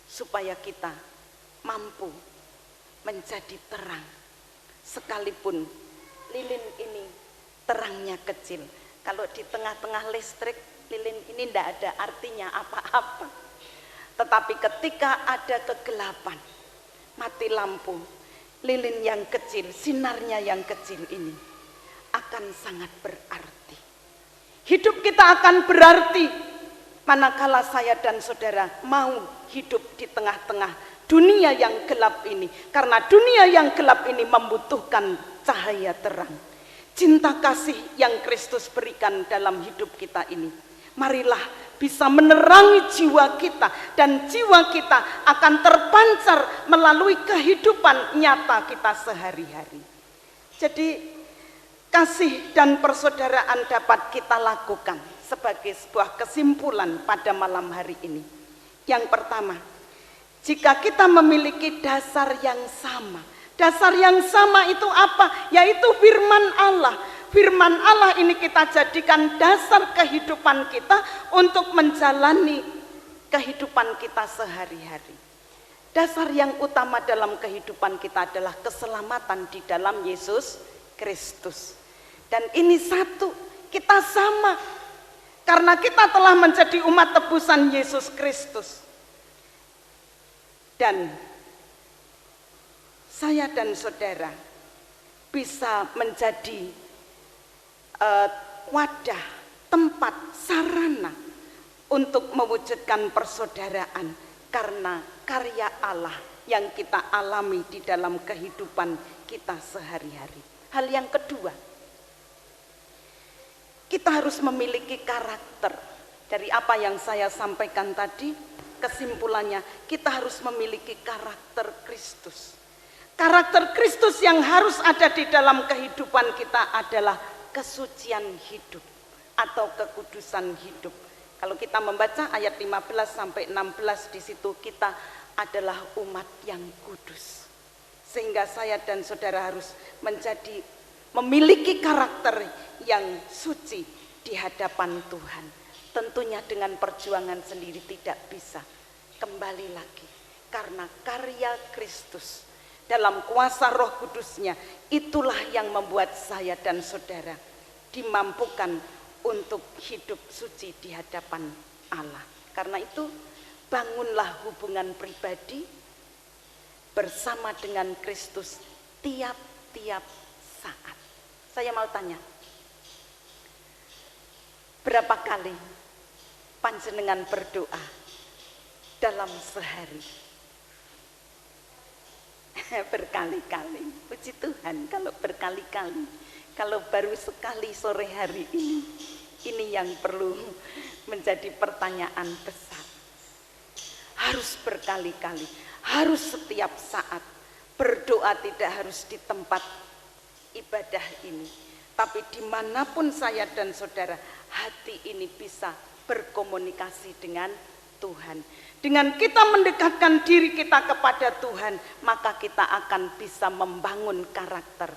Speaker 2: supaya kita mampu menjadi terang. Sekalipun lilin ini terangnya kecil, kalau di tengah-tengah listrik, lilin ini tidak ada artinya apa-apa. Tetapi ketika ada kegelapan, mati lampu, lilin yang kecil, sinarnya yang kecil ini akan sangat berarti. Hidup kita akan berarti manakala saya dan saudara mau hidup di tengah-tengah dunia yang gelap ini. Karena dunia yang gelap ini membutuhkan cahaya terang. Cinta kasih yang Kristus berikan dalam hidup kita ini, marilah bisa menerangi jiwa kita, dan jiwa kita akan terpancar melalui kehidupan nyata kita sehari-hari. Jadi kasih dan persaudaraan dapat kita lakukan sebagai sebuah kesimpulan pada malam hari ini. Yang pertama, jika kita memiliki dasar yang sama. Dasar yang sama itu apa? Yaitu firman Allah. Firman Allah ini kita jadikan dasar kehidupan kita untuk menjalani kehidupan kita sehari-hari. Dasar yang utama dalam kehidupan kita adalah keselamatan di dalam Yesus Kristus. Dan ini satu kita sama. Karena kita telah menjadi umat tebusan Yesus Kristus. Dan saya dan saudara bisa menjadi wadah, tempat, sarana untuk mewujudkan persaudaraan karena karya Allah yang kita alami di dalam kehidupan kita sehari-hari. Hal yang kedua, kita harus memiliki karakter. Dari apa yang saya sampaikan tadi, kesimpulannya kita harus memiliki karakter Kristus. Karakter Kristus yang harus ada di dalam kehidupan kita adalah kesucian hidup atau kekudusan hidup. Kalau kita membaca ayat 15 sampai 16 di situ, kita adalah umat yang kudus. Sehingga saya dan saudara harus memiliki karakter yang suci di hadapan Tuhan. Tentunya dengan perjuangan sendiri tidak bisa. Kembali lagi, karena karya Kristus dalam kuasa Roh Kudusnya, itulah yang membuat saya dan saudara dimampukan untuk hidup suci di hadapan Allah. Karena itu, bangunlah hubungan pribadi bersama dengan Kristus tiap-tiap saat. Saya mau tanya, berapa kali panjenengan berdoa dalam sehari? Berkali-kali. Puji Tuhan kalau berkali-kali. Kalau baru sekali sore hari ini yang perlu menjadi pertanyaan besar. Harus berkali-kali, harus setiap saat. Berdoa tidak harus di tempat ibadah ini, tapi dimanapun saya dan saudara, hati ini bisa berkomunikasi dengan Tuhan. Dengan kita mendekatkan diri kita kepada Tuhan, maka kita akan bisa membangun karakter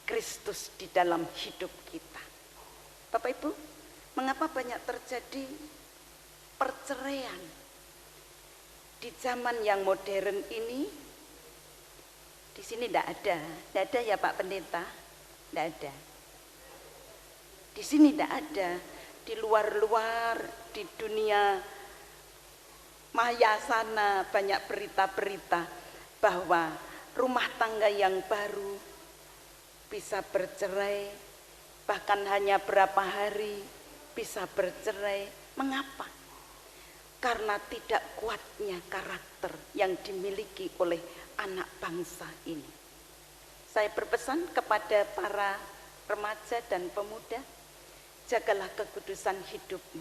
Speaker 2: Kristus di dalam hidup kita. Bapak Ibu, mengapa banyak terjadi perceraian di zaman yang modern ini? Di sini tidak ada ya Pak Pendeta, tidak ada. Di sini tidak ada, di luar-luar, di dunia maya sana banyak berita-berita bahwa rumah tangga yang baru bisa bercerai, bahkan hanya berapa hari bisa bercerai. Mengapa? Karena tidak kuatnya karakter yang dimiliki oleh anak bangsa ini. Saya berpesan kepada para remaja dan pemuda, jagalah kekudusan hidupmu,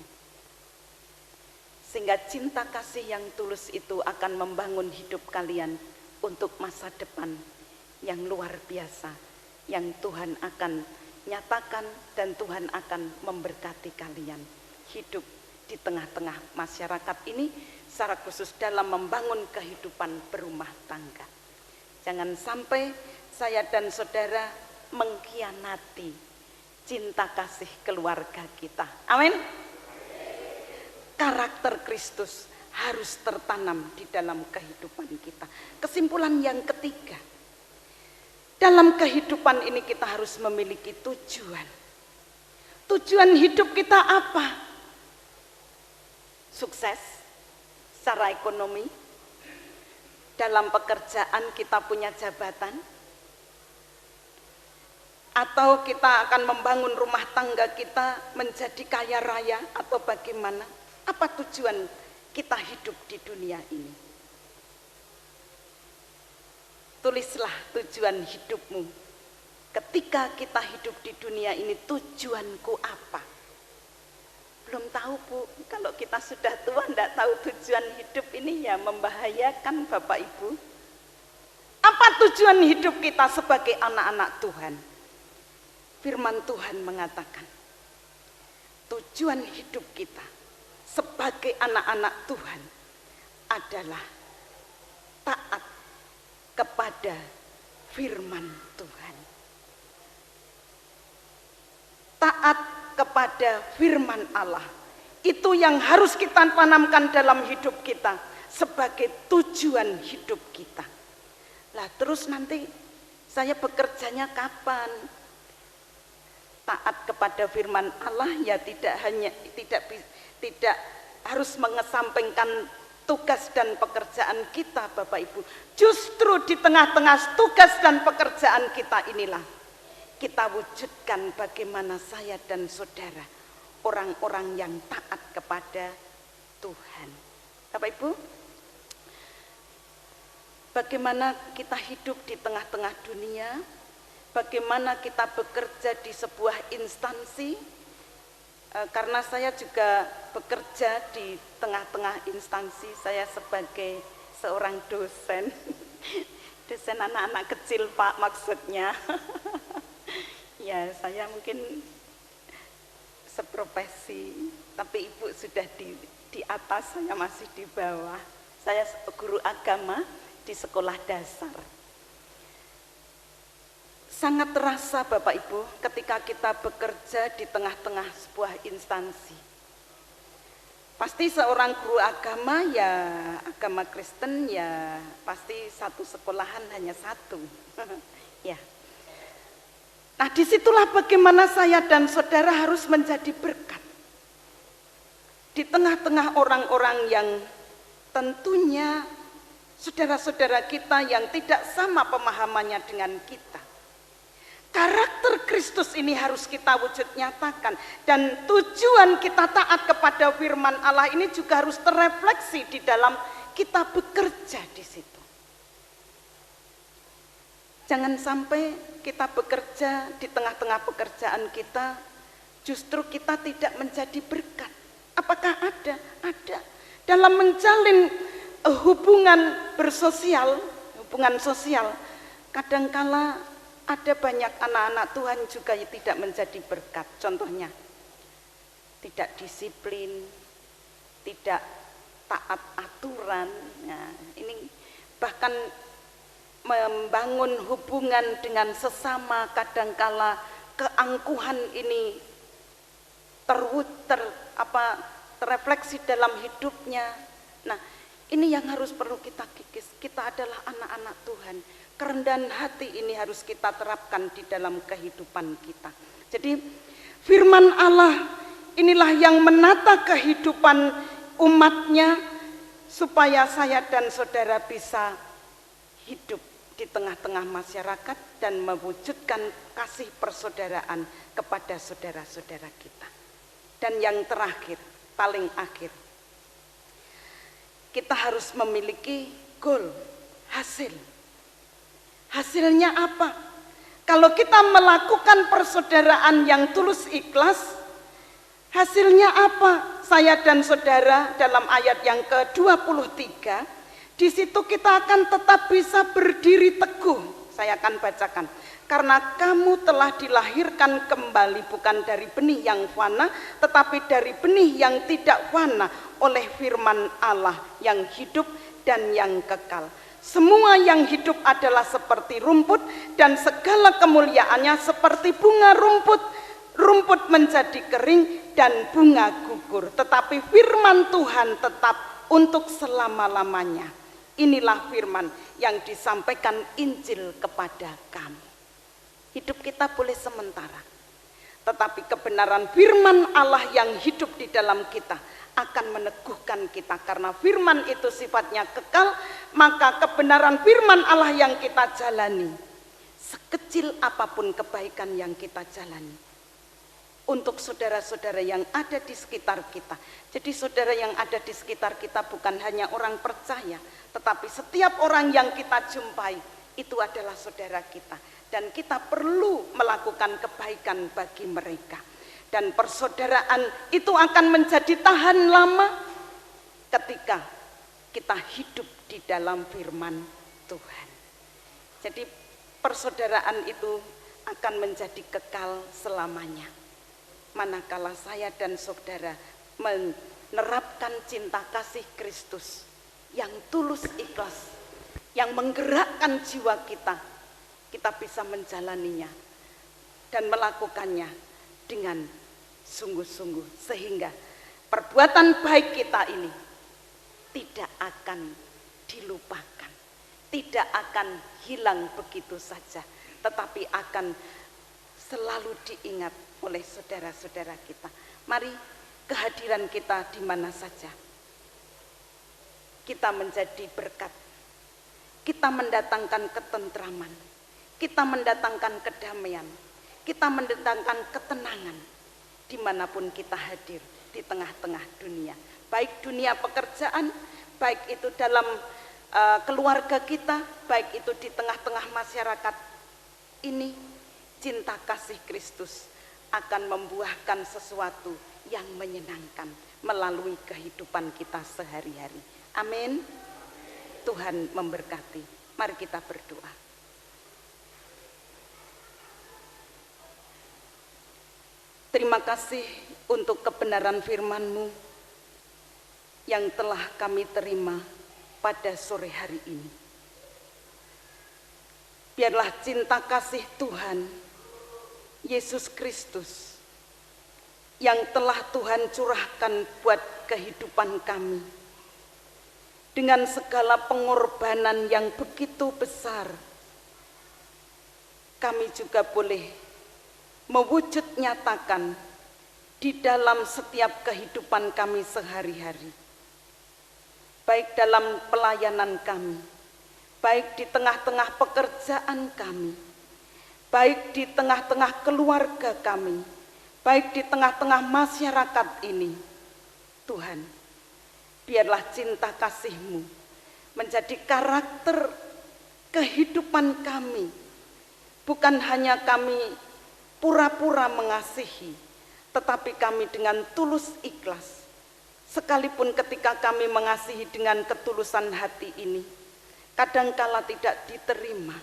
Speaker 2: sehingga cinta kasih yang tulus itu akan membangun hidup kalian untuk masa depan yang luar biasa, yang Tuhan akan nyatakan dan Tuhan akan memberkati kalian hidup di tengah-tengah masyarakat ini, secara khusus dalam membangun kehidupan berumah tangga. Jangan sampai saya dan saudara mengkhianati cinta kasih keluarga kita. Amin. Karakter Kristus harus tertanam di dalam kehidupan kita. Kesimpulan yang ketiga, dalam kehidupan ini kita harus memiliki tujuan. Tujuan hidup kita apa? Sukses secara ekonomi, dalam pekerjaan kita punya jabatan, atau kita akan membangun rumah tangga kita menjadi kaya raya, atau bagaimana? Apa tujuan kita hidup di dunia ini? Tulislah tujuan hidupmu. Ketika kita hidup di dunia ini, tujuanku apa? Belum tahu Bu, kalau kita sudah tua tidak tahu tujuan hidup ini, ya membahayakan Bapak Ibu. Apa tujuan hidup kita sebagai anak-anak Tuhan? Firman Tuhan mengatakan, tujuan hidup kita sebagai anak-anak Tuhan adalah taat kepada firman Tuhan. Taat kepada firman Allah. Itu yang harus kita tanamkan dalam hidup kita sebagai tujuan hidup kita. Lah terus nanti saya bekerjanya kapan? taat kepada firman Allah ya tidak harus mengesampingkan tugas dan pekerjaan kita Bapak Ibu. Justru di tengah-tengah tugas dan pekerjaan kita inilah kita wujudkan bagaimana saya dan saudara orang-orang yang taat kepada Tuhan. Bapak Ibu, bagaimana kita hidup di tengah-tengah dunia, bagaimana kita bekerja di sebuah instansi, karena saya juga bekerja di tengah-tengah instansi, saya sebagai seorang dosen, dosen anak-anak kecil Pak maksudnya. Ya saya mungkin seprofesi, tapi Ibu sudah di atas, saya masih di bawah. Saya guru agama di sekolah dasar. Sangat terasa Bapak Ibu ketika kita bekerja di tengah-tengah sebuah instansi. Pasti seorang guru agama ya agama Kristen ya pasti satu sekolahan hanya satu. Ya. Nah disitulah bagaimana saya dan saudara harus menjadi berkat. Di tengah-tengah orang-orang yang tentunya saudara-saudara kita yang tidak sama pemahamannya dengan kita. Karakter Kristus ini harus kita wujud nyatakan, dan tujuan kita taat kepada firman Allah ini juga harus terrefleksi di dalam kita bekerja di situ. Jangan sampai kita bekerja di tengah-tengah pekerjaan kita, justru kita tidak menjadi berkat. Apakah ada? Ada. Dalam menjalin hubungan bersosial, hubungan sosial, kadangkala ada banyak anak-anak Tuhan juga yang tidak menjadi berkat. Contohnya, tidak disiplin, tidak taat aturan. Nah, ini bahkan membangun hubungan dengan sesama, kadangkala keangkuhan ini terrefleksi dalam hidupnya. Nah, ini yang harus perlu kita kikis. Kita adalah anak-anak Tuhan. Kerendahan hati ini harus kita terapkan di dalam kehidupan kita. Jadi firman Allah inilah yang menata kehidupan umatnya supaya saya dan saudara bisa hidup di tengah-tengah masyarakat dan mewujudkan kasih persaudaraan kepada saudara-saudara kita. Dan yang terakhir, paling akhir, kita harus memiliki goal, hasil. Hasilnya apa? Kalau kita melakukan persaudaraan yang tulus ikhlas, hasilnya apa? Saya dan saudara dalam ayat yang ke-23, di situ kita akan tetap bisa berdiri teguh. Saya akan bacakan. Karena kamu telah dilahirkan kembali bukan dari benih yang fana, tetapi dari benih yang tidak fana oleh firman Allah yang hidup dan yang kekal. Semua yang hidup adalah seperti rumput dan segala kemuliaannya seperti bunga rumput. Rumput menjadi kering dan bunga gugur, tetapi firman Tuhan tetap untuk selama-lamanya. Inilah firman yang disampaikan Injil kepada kamu. Hidup kita boleh sementara, tetapi kebenaran firman Allah yang hidup di dalam kita akan meneguhkan kita, karena firman itu sifatnya kekal. Maka kebenaran firman Allah yang kita jalani, sekecil apapun kebaikan yang kita jalani, untuk saudara-saudara yang ada di sekitar kita. Jadi saudara yang ada di sekitar kita bukan hanya orang percaya, tetapi setiap orang yang kita jumpai itu adalah saudara kita, dan kita perlu melakukan kebaikan bagi mereka. Dan persaudaraan itu akan menjadi tahan lama ketika kita hidup di dalam firman Tuhan. Jadi persaudaraan itu akan menjadi kekal selamanya manakala saya dan saudara menerapkan cinta kasih Kristus yang tulus ikhlas, yang menggerakkan jiwa kita. Kita bisa menjalaninya dan melakukannya dengan sungguh-sungguh, sehingga perbuatan baik kita ini tidak akan dilupakan, tidak akan hilang begitu saja, tetapi akan selalu diingat oleh saudara-saudara kita. Mari kehadiran kita di mana saja, kita menjadi berkat, kita mendatangkan ketentraman, kita mendatangkan kedamaian, kita mendatangkan ketenangan dimanapun kita hadir di tengah-tengah dunia. Baik dunia pekerjaan, baik itu dalam keluarga kita, baik itu di tengah-tengah masyarakat ini, cinta kasih Kristus akan membuahkan sesuatu yang menyenangkan melalui kehidupan kita sehari-hari. Amin. Tuhan memberkati. Mari kita berdoa. Terima kasih untuk kebenaran firman-Mu yang telah kami terima pada sore hari ini. Biarlah cinta kasih Tuhan Yesus Kristus yang telah Tuhan curahkan buat kehidupan kami, dengan segala pengorbanan yang begitu besar, kami juga boleh mewujud nyatakan di dalam setiap kehidupan kami sehari-hari, baik dalam pelayanan kami, baik di tengah-tengah pekerjaan kami, baik di tengah-tengah keluarga kami, baik di tengah-tengah masyarakat ini. Tuhan, biarlah cinta kasih-Mu menjadi karakter kehidupan kami. Bukan hanya kami pura-pura mengasihi, tetapi kami dengan tulus ikhlas. Sekalipun ketika kami mengasihi dengan ketulusan hati ini, kadangkala tidak diterima,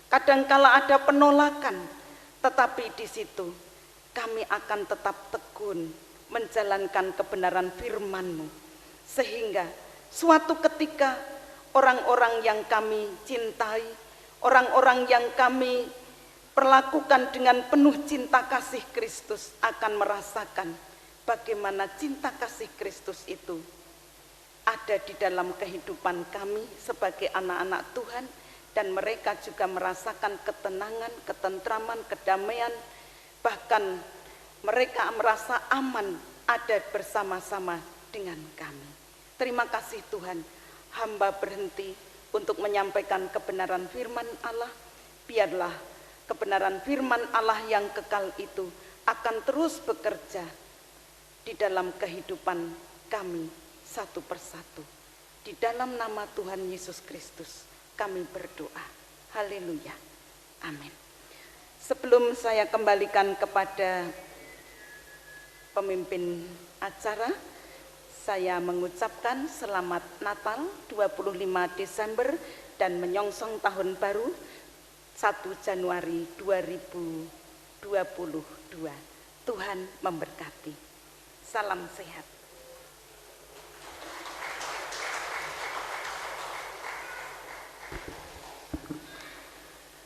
Speaker 2: kadangkala ada penolakan, tetapi di situ kami akan tetap tekun menjalankan kebenaran firman-Mu, sehingga suatu ketika orang-orang yang kami cintai, orang-orang yang kami perlakukan dengan penuh cinta kasih Kristus akan merasakan bagaimana cinta kasih Kristus itu ada di dalam kehidupan kami sebagai anak-anak Tuhan, dan mereka juga merasakan ketenangan, ketentraman, kedamaian, bahkan mereka merasa aman ada bersama-sama dengan kami. Terima kasih Tuhan, hamba berhenti untuk menyampaikan kebenaran firman Allah. Biarlah kebenaran firman Allah yang kekal itu akan terus bekerja di dalam kehidupan kami satu persatu. Di dalam nama Tuhan Yesus Kristus kami berdoa. Haleluya. Amin. Sebelum saya kembalikan kepada pemimpin acara, saya mengucapkan selamat Natal 25 Desember dan menyongsong tahun baru 1 Januari 2022. Tuhan memberkati. Salam sehat.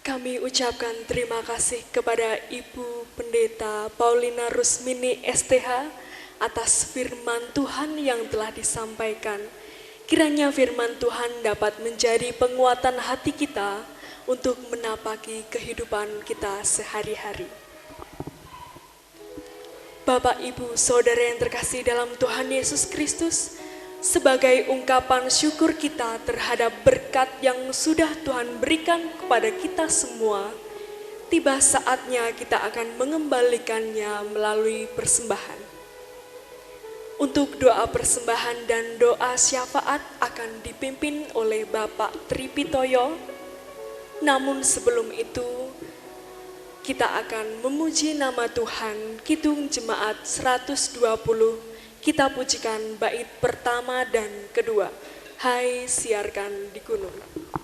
Speaker 1: Kami ucapkan terima kasih kepada Ibu Pendeta Paulina Rusmini STH atas firman Tuhan yang telah disampaikan. Kiranya firman Tuhan dapat menjadi penguatan hati kita untuk menapaki kehidupan kita sehari-hari. Bapak, Ibu, Saudara yang terkasih dalam Tuhan Yesus Kristus, sebagai ungkapan syukur kita terhadap berkat yang sudah Tuhan berikan kepada kita semua, tiba saatnya kita akan mengembalikannya melalui persembahan. Untuk doa persembahan dan doa syafaat akan dipimpin oleh Bapak Tripitoyo. Namun sebelum itu, kita akan memuji nama Tuhan. Kidung Jemaat 120, kita pujikan bait pertama dan kedua. Hai siarkan di gunung.
Speaker 5: Siarkan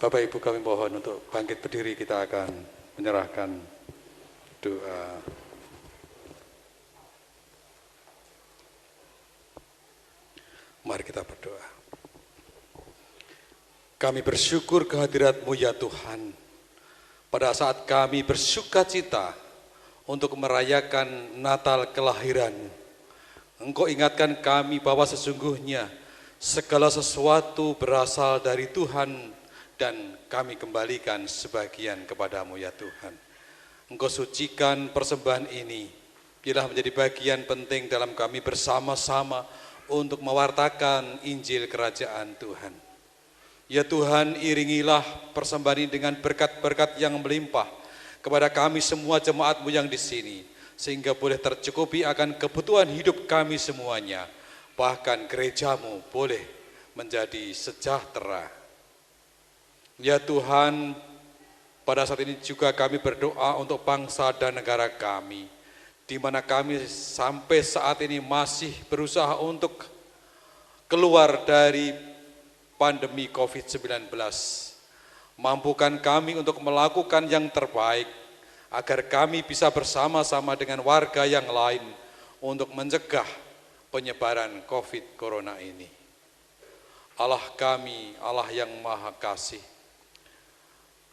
Speaker 5: Bapak Ibu kami mohon untuk bangkit berdiri, kita akan menyerahkan doa. Mari kita berdoa. Kami bersyukur kehadirat-Mu ya Tuhan. Pada saat kami bersuka cita untuk merayakan Natal kelahiran-Mu, Engkau ingatkan kami bahwa sesungguhnya segala sesuatu berasal dari Tuhan dan kami kembalikan sebagian kepada-Mu ya Tuhan. Engkau sucikan persembahan ini, biarlah menjadi bagian penting dalam kami bersama-sama untuk mewartakan Injil Kerajaan Tuhan. Ya Tuhan, iringilah persembahan ini dengan berkat-berkat yang melimpah kepada kami semua jemaat-Mu yang di sini, sehingga boleh tercukupi akan kebutuhan hidup kami semuanya, bahkan gereja-Mu boleh menjadi sejahtera. Ya Tuhan, pada saat ini juga kami berdoa untuk bangsa dan negara kami, di mana kami sampai saat ini masih berusaha untuk keluar dari pandemi COVID-19. Mampukan kami untuk melakukan yang terbaik, agar kami bisa bersama-sama dengan warga yang lain untuk mencegah penyebaran COVID Corona ini. Allah kami, Allah yang Maha Kasih,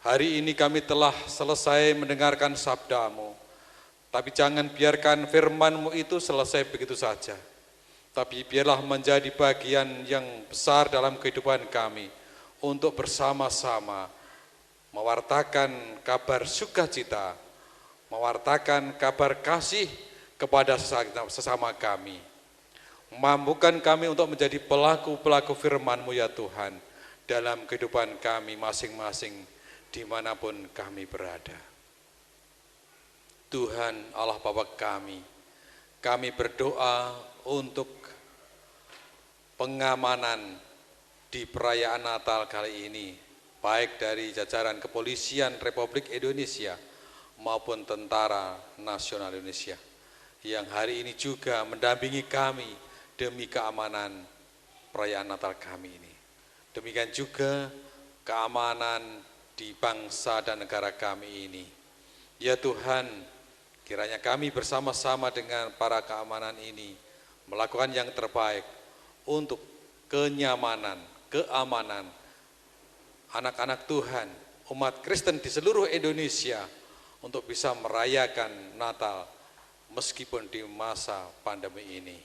Speaker 5: hari ini kami telah selesai mendengarkan sabda-Mu, tapi jangan biarkan firman-Mu itu selesai begitu saja. Tapi biarlah menjadi bagian yang besar dalam kehidupan kami untuk bersama-sama mewartakan kabar sukacita, mewartakan kabar kasih kepada sesama kami. Mampukan kami untuk menjadi pelaku-pelaku firman-Mu ya Tuhan dalam kehidupan kami masing-masing dimanapun kami berada. Tuhan Allah Bapa kami berdoa untuk pengamanan di perayaan Natal kali ini, baik dari jajaran Kepolisian Republik Indonesia maupun Tentara Nasional Indonesia, yang hari ini juga mendampingi kami demi keamanan perayaan Natal kami ini. Demikian juga keamanan di bangsa dan negara kami ini. Ya Tuhan, kiranya kami bersama-sama dengan para keamanan ini melakukan yang terbaik untuk kenyamanan, keamanan anak-anak Tuhan, umat Kristen di seluruh Indonesia untuk bisa merayakan Natal meskipun di masa pandemi ini.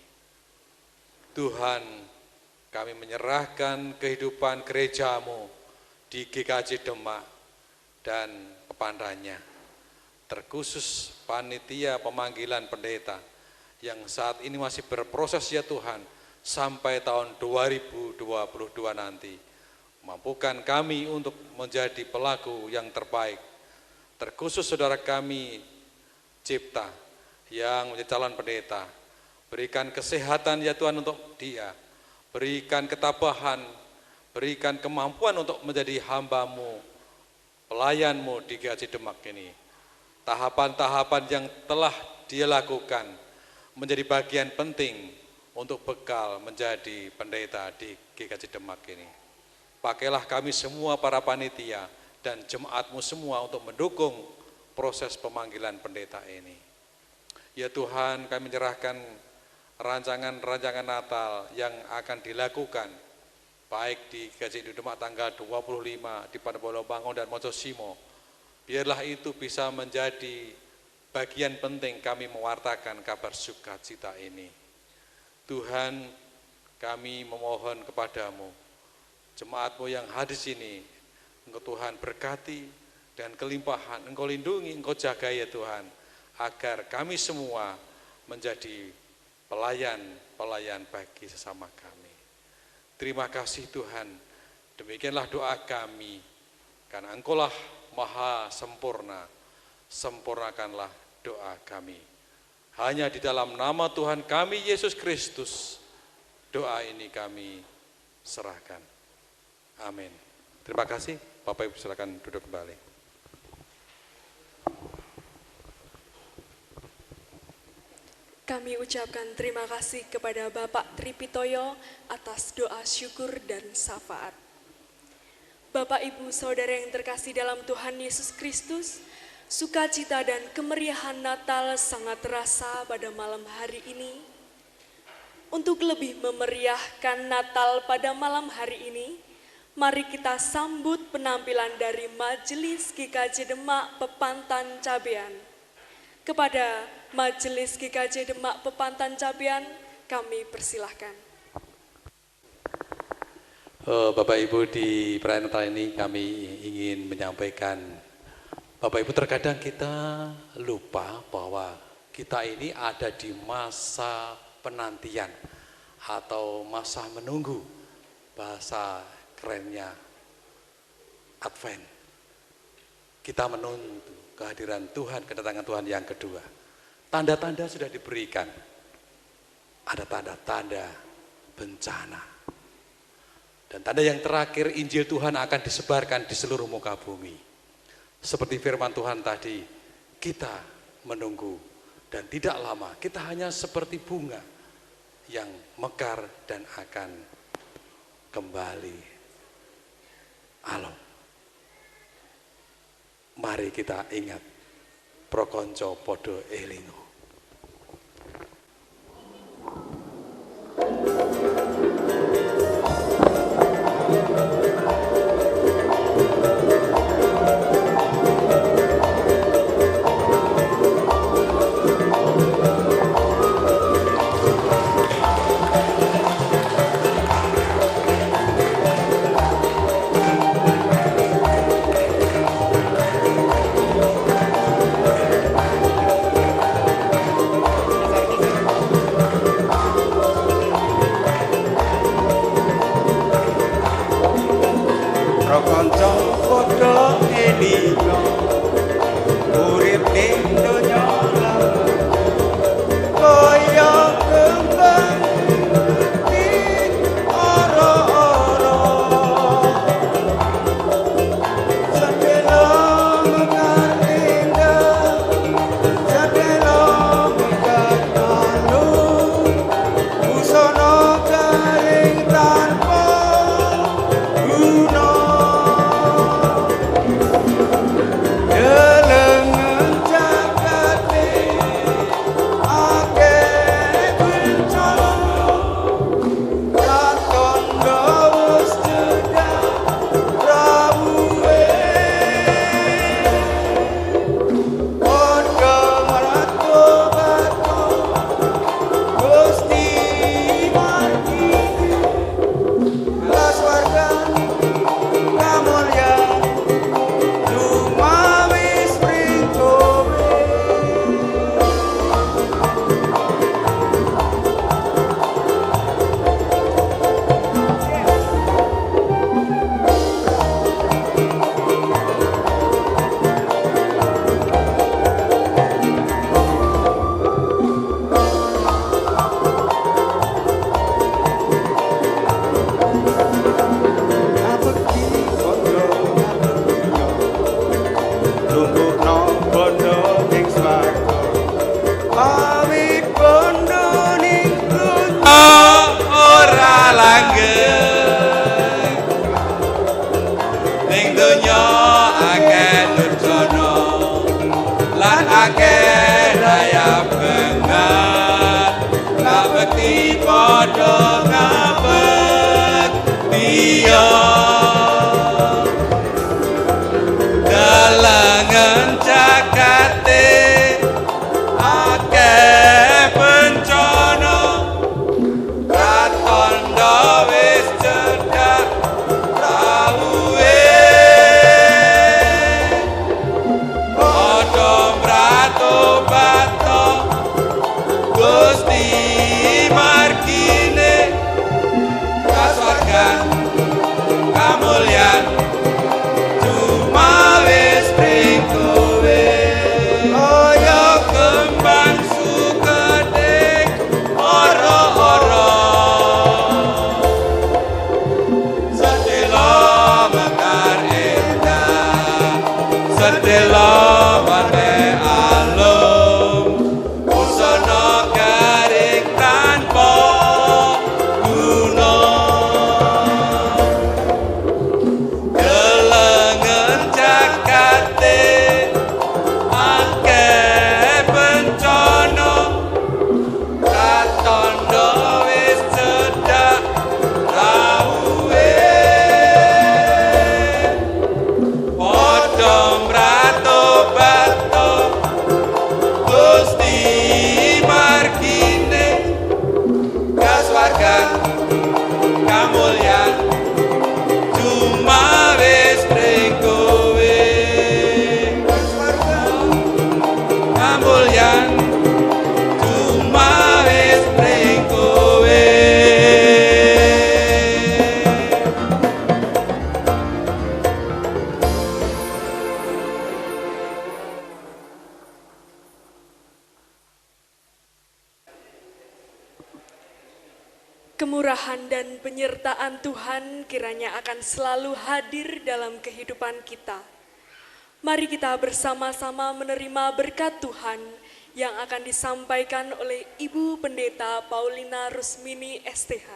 Speaker 5: Tuhan, kami menyerahkan kehidupan gereja-Mu di GKJ Demak dan kepadanya, terkhusus panitia pemanggilan pendeta yang saat ini masih berproses ya Tuhan, sampai tahun 2022 nanti. Mampukan kami untuk menjadi pelaku yang terbaik, terkhusus saudara kami Cipta yang menjadi calon pendeta. Berikan kesehatan ya Tuhan untuk dia, berikan ketabahan, berikan kemampuan untuk menjadi hamba-Mu, pelayan-Mu di GKJ Demak ini. Tahapan-tahapan yang telah dia lakukan menjadi bagian penting untuk bekal menjadi pendeta di GKJ Demak ini. Pakailah kami semua para panitia dan jemaat-Mu semua untuk mendukung proses pemanggilan pendeta ini. Ya Tuhan, kami menyerahkan rancangan-rancangan Natal yang akan dilakukan baik di GKJ Demak tanggal 25 di Panembahan Bangun dan Mojosimo. Biarlah itu bisa menjadi bagian penting kami mewartakan kabar sukacita ini. Tuhan, kami memohon kepadamu, jemaat-Mu yang hadir sini, Engkau Tuhan berkati dan kelimpahan, Engkau lindungi, Engkau jaga ya Tuhan, agar kami semua menjadi pelayan-pelayan bagi sesama kami. Terima kasih Tuhan, demikianlah doa kami, karena Engkau-lah Maha Sempurna, sempurnakanlah doa kami. Hanya di dalam nama Tuhan kami Yesus Kristus, doa ini kami serahkan. Amin. Terima kasih, Bapak Ibu silakan duduk kembali.
Speaker 1: Kami ucapkan terima kasih kepada Bapak Tripitoyo atas doa syukur dan syafaat. Bapak, Ibu, Saudara yang terkasih dalam Tuhan Yesus Kristus, sukacita dan kemeriahan Natal sangat terasa pada malam hari ini. Untuk lebih memeriahkan Natal pada malam hari ini, mari kita sambut penampilan dari Majelis GKJ Demak Pepantan Cabean. Kepada Majelis GKJ Demak Pepantan Cabean, kami persilahkan.
Speaker 5: Bapak Ibu, di perayaan Natal ini kami ingin menyampaikan, Bapak Ibu, terkadang kita lupa bahwa kita ini ada di masa penantian atau masa menunggu, bahasa kerennya Advent. Kita menunggu kehadiran Tuhan, kedatangan Tuhan yang kedua. Tanda-tanda sudah diberikan, ada tanda-tanda bencana. Dan tanda yang terakhir, Injil Tuhan akan disebarkan di seluruh muka bumi. Seperti firman Tuhan tadi, kita menunggu dan tidak lama, kita hanya seperti bunga yang mekar dan akan kembali alam. Mari kita ingat, prokonco podo elingo.
Speaker 6: Alum, busana garing
Speaker 1: Kemurahan dan penyertaan Tuhan kiranya akan selalu hadir dalam kehidupan kita. Mari kita bersama-sama menerima berkat Tuhan yang akan disampaikan oleh Ibu Pendeta Paulina Rusmini STH.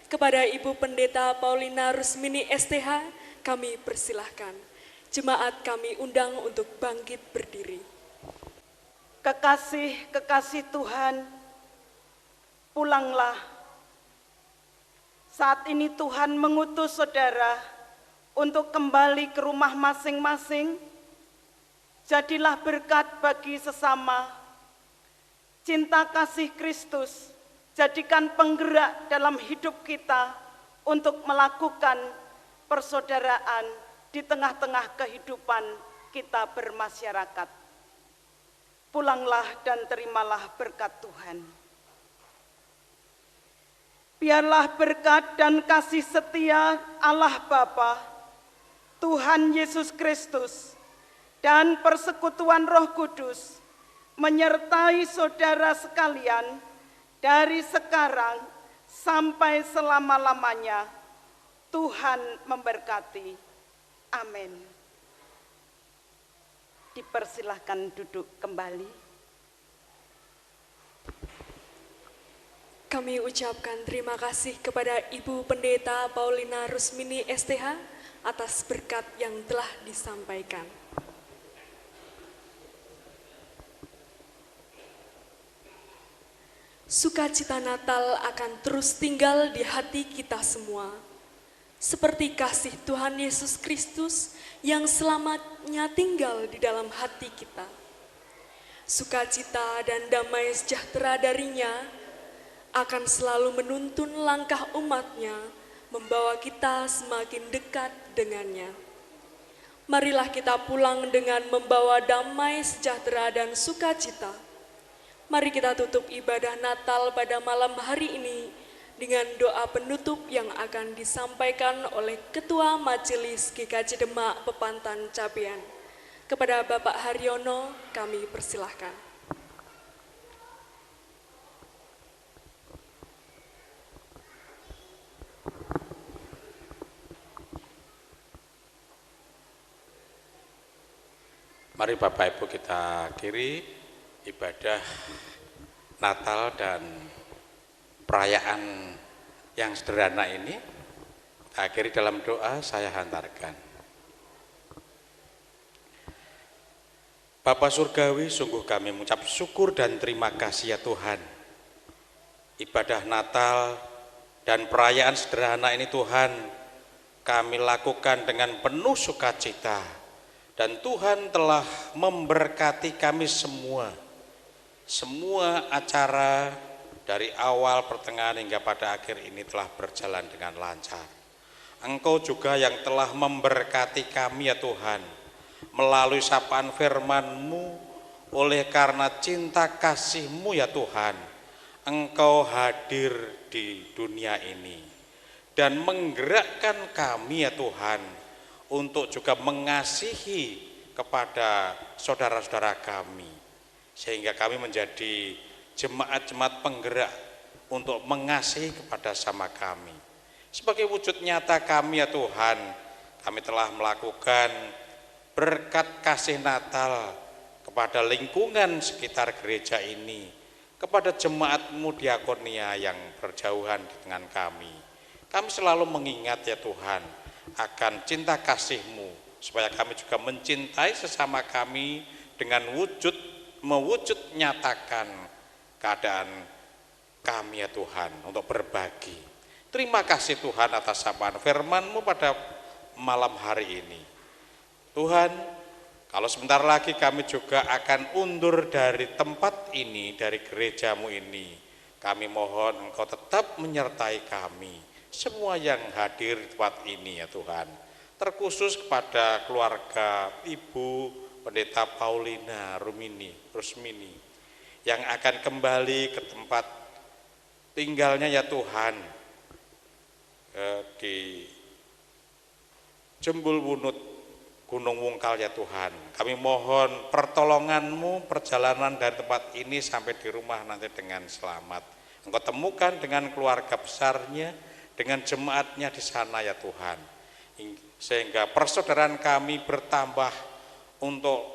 Speaker 1: Kepada Ibu Pendeta Paulina Rusmini STH, kami persilahkan. Jemaat kami undang untuk bangkit berdiri.
Speaker 2: Kekasih-kekasih Tuhan, pulanglah. Saat ini Tuhan mengutus saudara untuk kembali ke rumah masing-masing. Jadilah berkat bagi sesama. Cinta kasih Kristus jadikan penggerak dalam hidup kita untuk melakukan persaudaraan di tengah-tengah kehidupan kita bermasyarakat. Pulanglah dan terimalah berkat Tuhan. Biarlah berkat dan kasih setia Allah Bapa, Tuhan Yesus Kristus, dan persekutuan Roh Kudus menyertai saudara sekalian dari sekarang sampai selama-lamanya. Tuhan memberkati. Amin. Dipersilahkan duduk kembali.
Speaker 1: Kami ucapkan terima kasih kepada Ibu Pendeta Paulina Rusmini STH atas berkat yang telah disampaikan. Sukacita Natal akan terus tinggal di hati kita semua, seperti kasih Tuhan Yesus Kristus yang selamanya tinggal di dalam hati kita. Sukacita dan damai sejahtera darinya akan selalu menuntun langkah umatnya, membawa kita semakin dekat dengannya. Marilah kita pulang dengan membawa damai sejahtera dan sukacita. Mari kita tutup ibadah Natal pada malam hari ini dengan doa penutup yang akan disampaikan oleh Ketua Majelis GKJ Demak Pepantan Cabean. Kepada Bapak Haryono kami persilahkan.
Speaker 6: Mari Bapak Ibu kita akhiri ibadah Natal dan perayaan yang sederhana ini. Kita akhiri dalam doa, saya hantarkan. Bapa Surgawi, sungguh kami mengucap syukur dan terima kasih ya Tuhan. Ibadah Natal dan perayaan sederhana ini Tuhan, kami lakukan dengan penuh sukacita. Dan Tuhan telah memberkati kami semua. Semua acara dari awal, pertengahan hingga pada akhir ini telah berjalan dengan lancar. Engkau juga yang telah memberkati kami ya Tuhan, melalui sapaan firman-Mu, oleh karena cinta kasih-Mu ya Tuhan, Engkau hadir di dunia ini dan menggerakkan kami ya Tuhan untuk juga mengasihi kepada saudara-saudara kami, sehingga kami menjadi jemaat-jemaat penggerak untuk mengasihi kepada sama kami. Sebagai wujud nyata kami ya Tuhan, kami telah melakukan berkat kasih Natal kepada lingkungan sekitar gereja ini, kepada jemaat-Mu diakonia yang berjauhan di tengah kami. Kami selalu mengingat ya Tuhan akan cinta kasih-Mu, supaya kami juga mencintai sesama kami dengan mewujud nyatakan keadaan kami ya Tuhan untuk berbagi. Terima kasih Tuhan atas sapaan firman-Mu pada malam hari ini. Tuhan, kalau sebentar lagi kami juga akan undur dari tempat ini, dari gereja-Mu ini, kami mohon Engkau tetap menyertai kami semua yang hadir di tempat ini ya Tuhan, terkhusus kepada keluarga Ibu Pendeta Paulina Rusmini yang akan kembali ke tempat tinggalnya ya Tuhan, di Jembul Wunut Gunung Wungkal ya Tuhan. Kami mohon pertolongan-Mu perjalanan dari tempat ini sampai di rumah nanti dengan selamat. Engkau temukan dengan keluarga besarnya, dengan jemaatnya di sana ya Tuhan. Sehingga persaudaraan kami bertambah untuk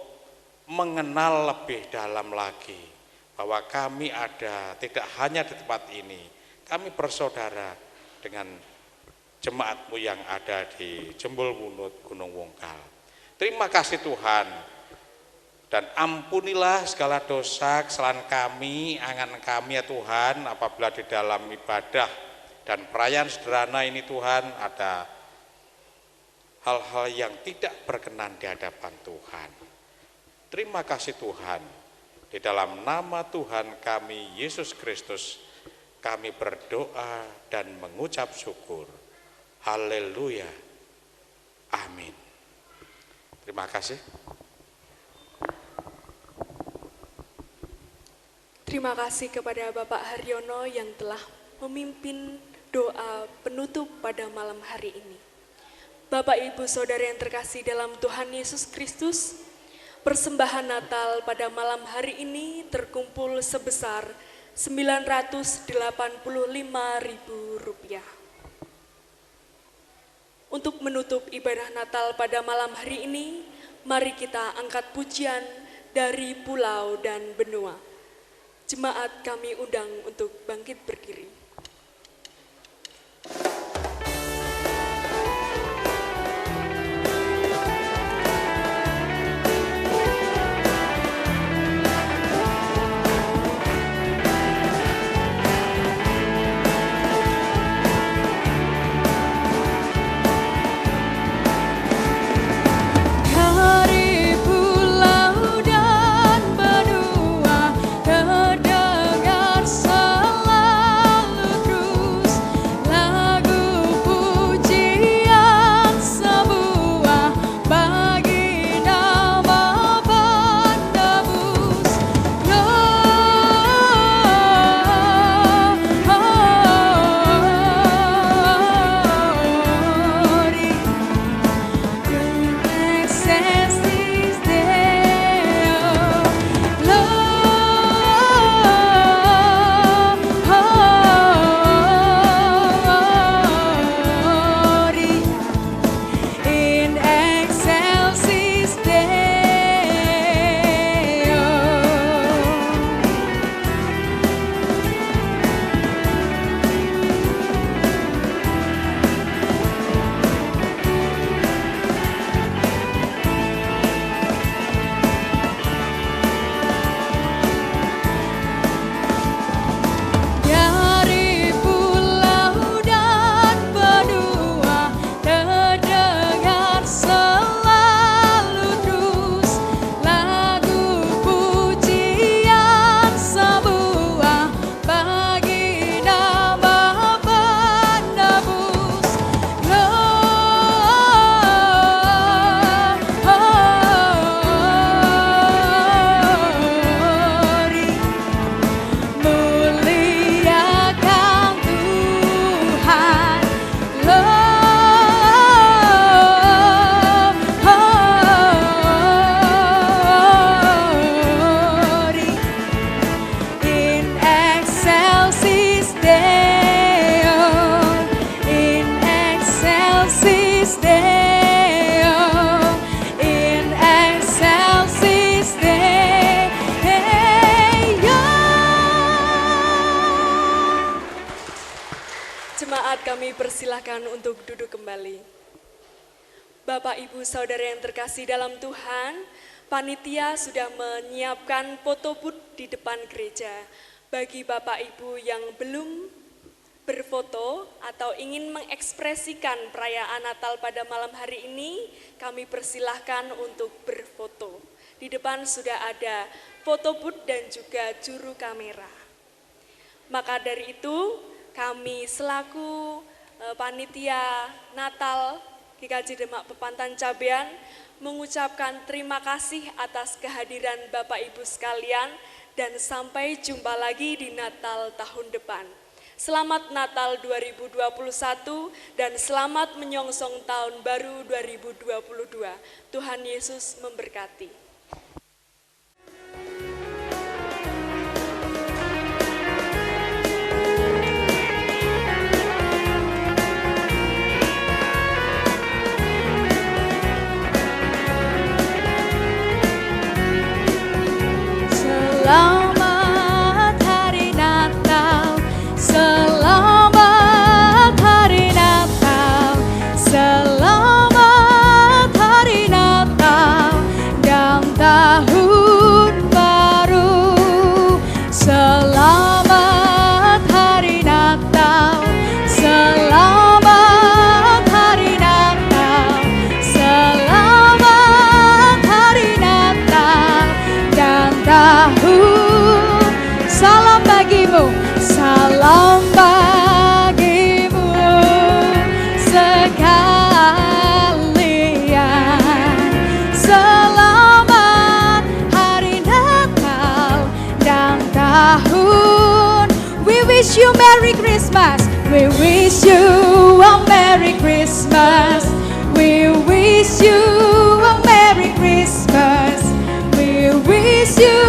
Speaker 6: mengenal lebih dalam lagi bahwa kami ada tidak hanya di tempat ini, kami bersaudara dengan jemaatmu yang ada di Jembul Wunut Gunung Wungkal. Terima kasih Tuhan, dan ampunilah segala dosa, kesalahan kami, angan kami ya Tuhan, apabila di dalam ibadah dan perayaan sederhana ini Tuhan ada hal-hal yang tidak berkenan di hadapan Tuhan. Terima kasih Tuhan, di dalam nama Tuhan kami Yesus Kristus kami berdoa dan mengucap syukur. Haleluya. Amin. Terima kasih.
Speaker 1: Terima kasih kepada Bapak Haryono yang telah memimpin doa penutup pada malam hari ini. Bapak Ibu Saudara yang terkasih dalam Tuhan Yesus Kristus, persembahan Natal pada malam hari ini terkumpul sebesar Rp985.000. Untuk menutup ibadah Natal pada malam hari ini, mari kita angkat pujian dari pulau dan benua. Jemaat kami undang untuk bangkit berdiri. Kami persilahkan untuk duduk kembali. Bapak Ibu Saudara yang terkasih dalam Tuhan, panitia sudah menyiapkan foto booth di depan gereja. Bagi Bapak Ibu yang belum berfoto atau ingin mengekspresikan perayaan Natal pada malam hari ini, kami persilahkan untuk berfoto. Di depan sudah ada foto booth dan juga juru kamera. Maka dari itu, kami selaku panitia Natal GKJ Demak Pepantan Cabean mengucapkan terima kasih atas kehadiran Bapak Ibu sekalian dan sampai jumpa lagi di Natal tahun depan. Selamat Natal 2021 dan selamat menyongsong tahun baru 2022. Tuhan Yesus memberkati.
Speaker 3: you Merry Christmas. We wish you a Merry Christmas. We wish you a Merry Christmas. We wish you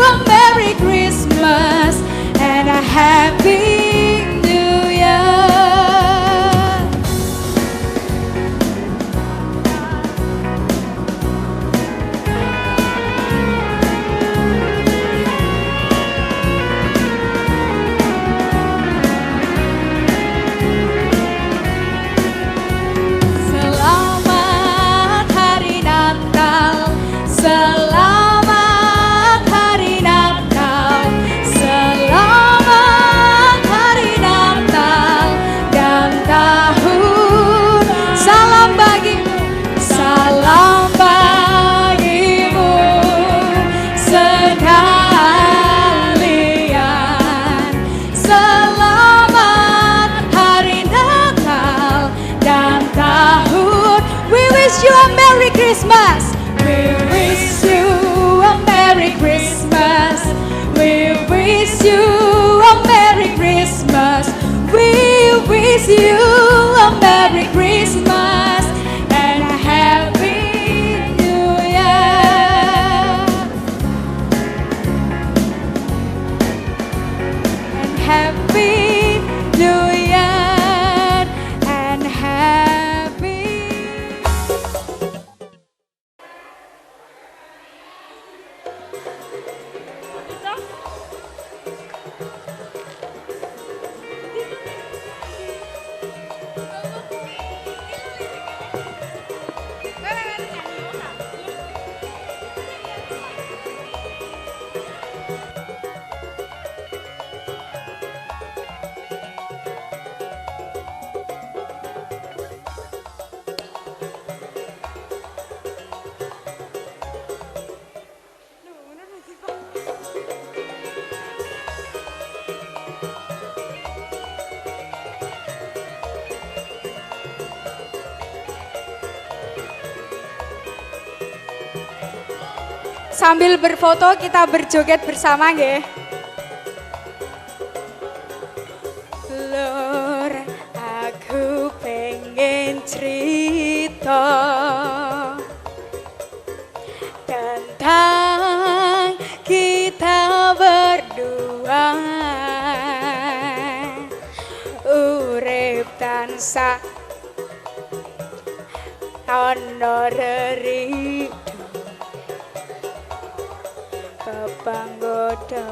Speaker 3: a Merry Christmas and a Happy New Year. Selamat Hari Natal, selamat Hari Natal, selamat Hari Natal dan tahun. Salam bagimu, salam bagimu sekalian. Selamat Hari Natal dan tahun. We wish you a Merry Christmas. We wish you a Merry Christmas. We wish you a Merry Christmas. We wish you a Merry Christmas and a Happy New Year. And Happy New Year and Happy. Sambil berfoto kita berjoget bersama nggih. Lur, aku pengen cerita tentang kita berdua. Urip tansah ana reridu pepanggoda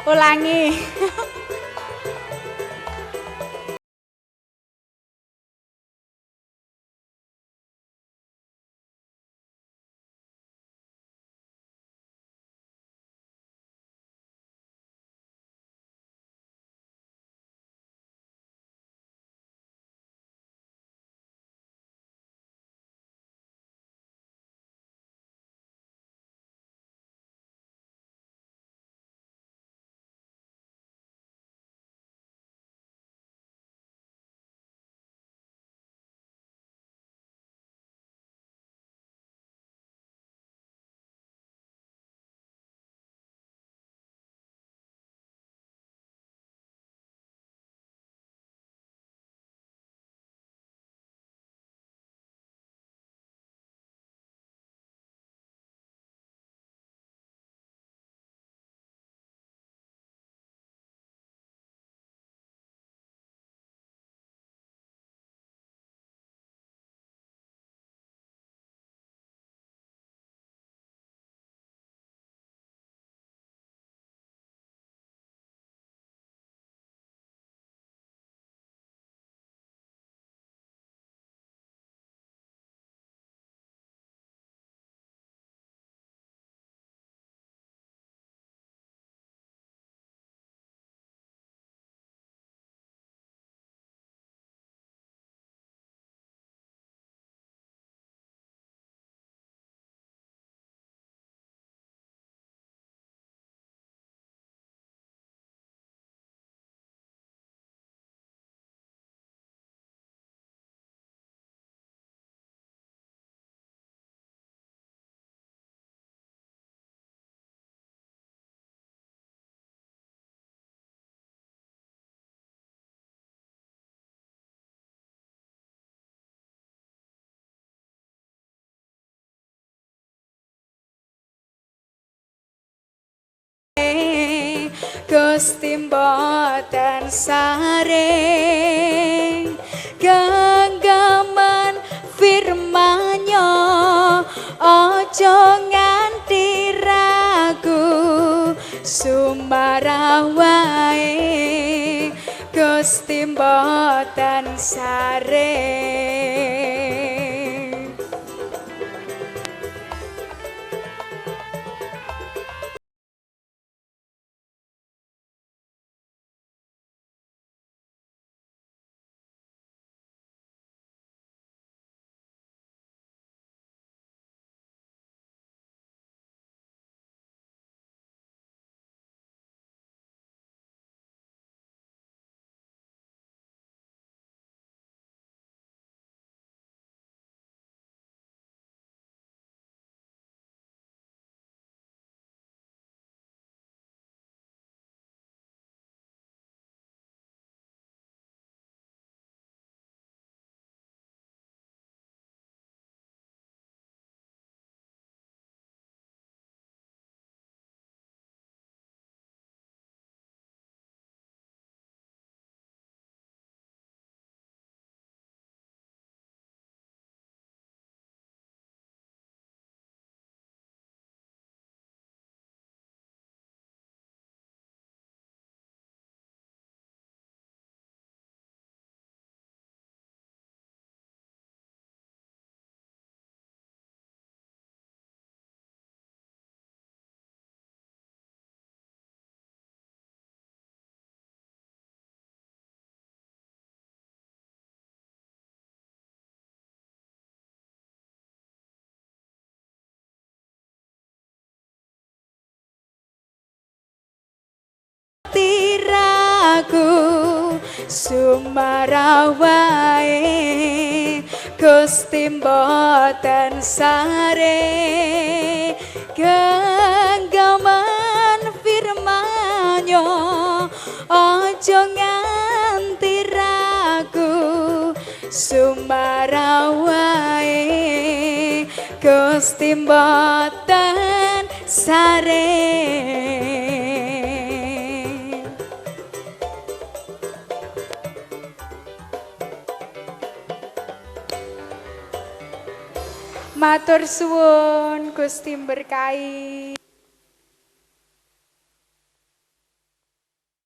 Speaker 3: ulangi. Gusti mboten saring genggaman firman-Nya aja nganti ragu sumarah wae Gusti mboten saring. Tiraku sumarah wae Gusti mboten saring genggaman firman-Nya aja nganti ragu sumarah wae Gusti mboten saring. Matur suwun Gusti berkahi.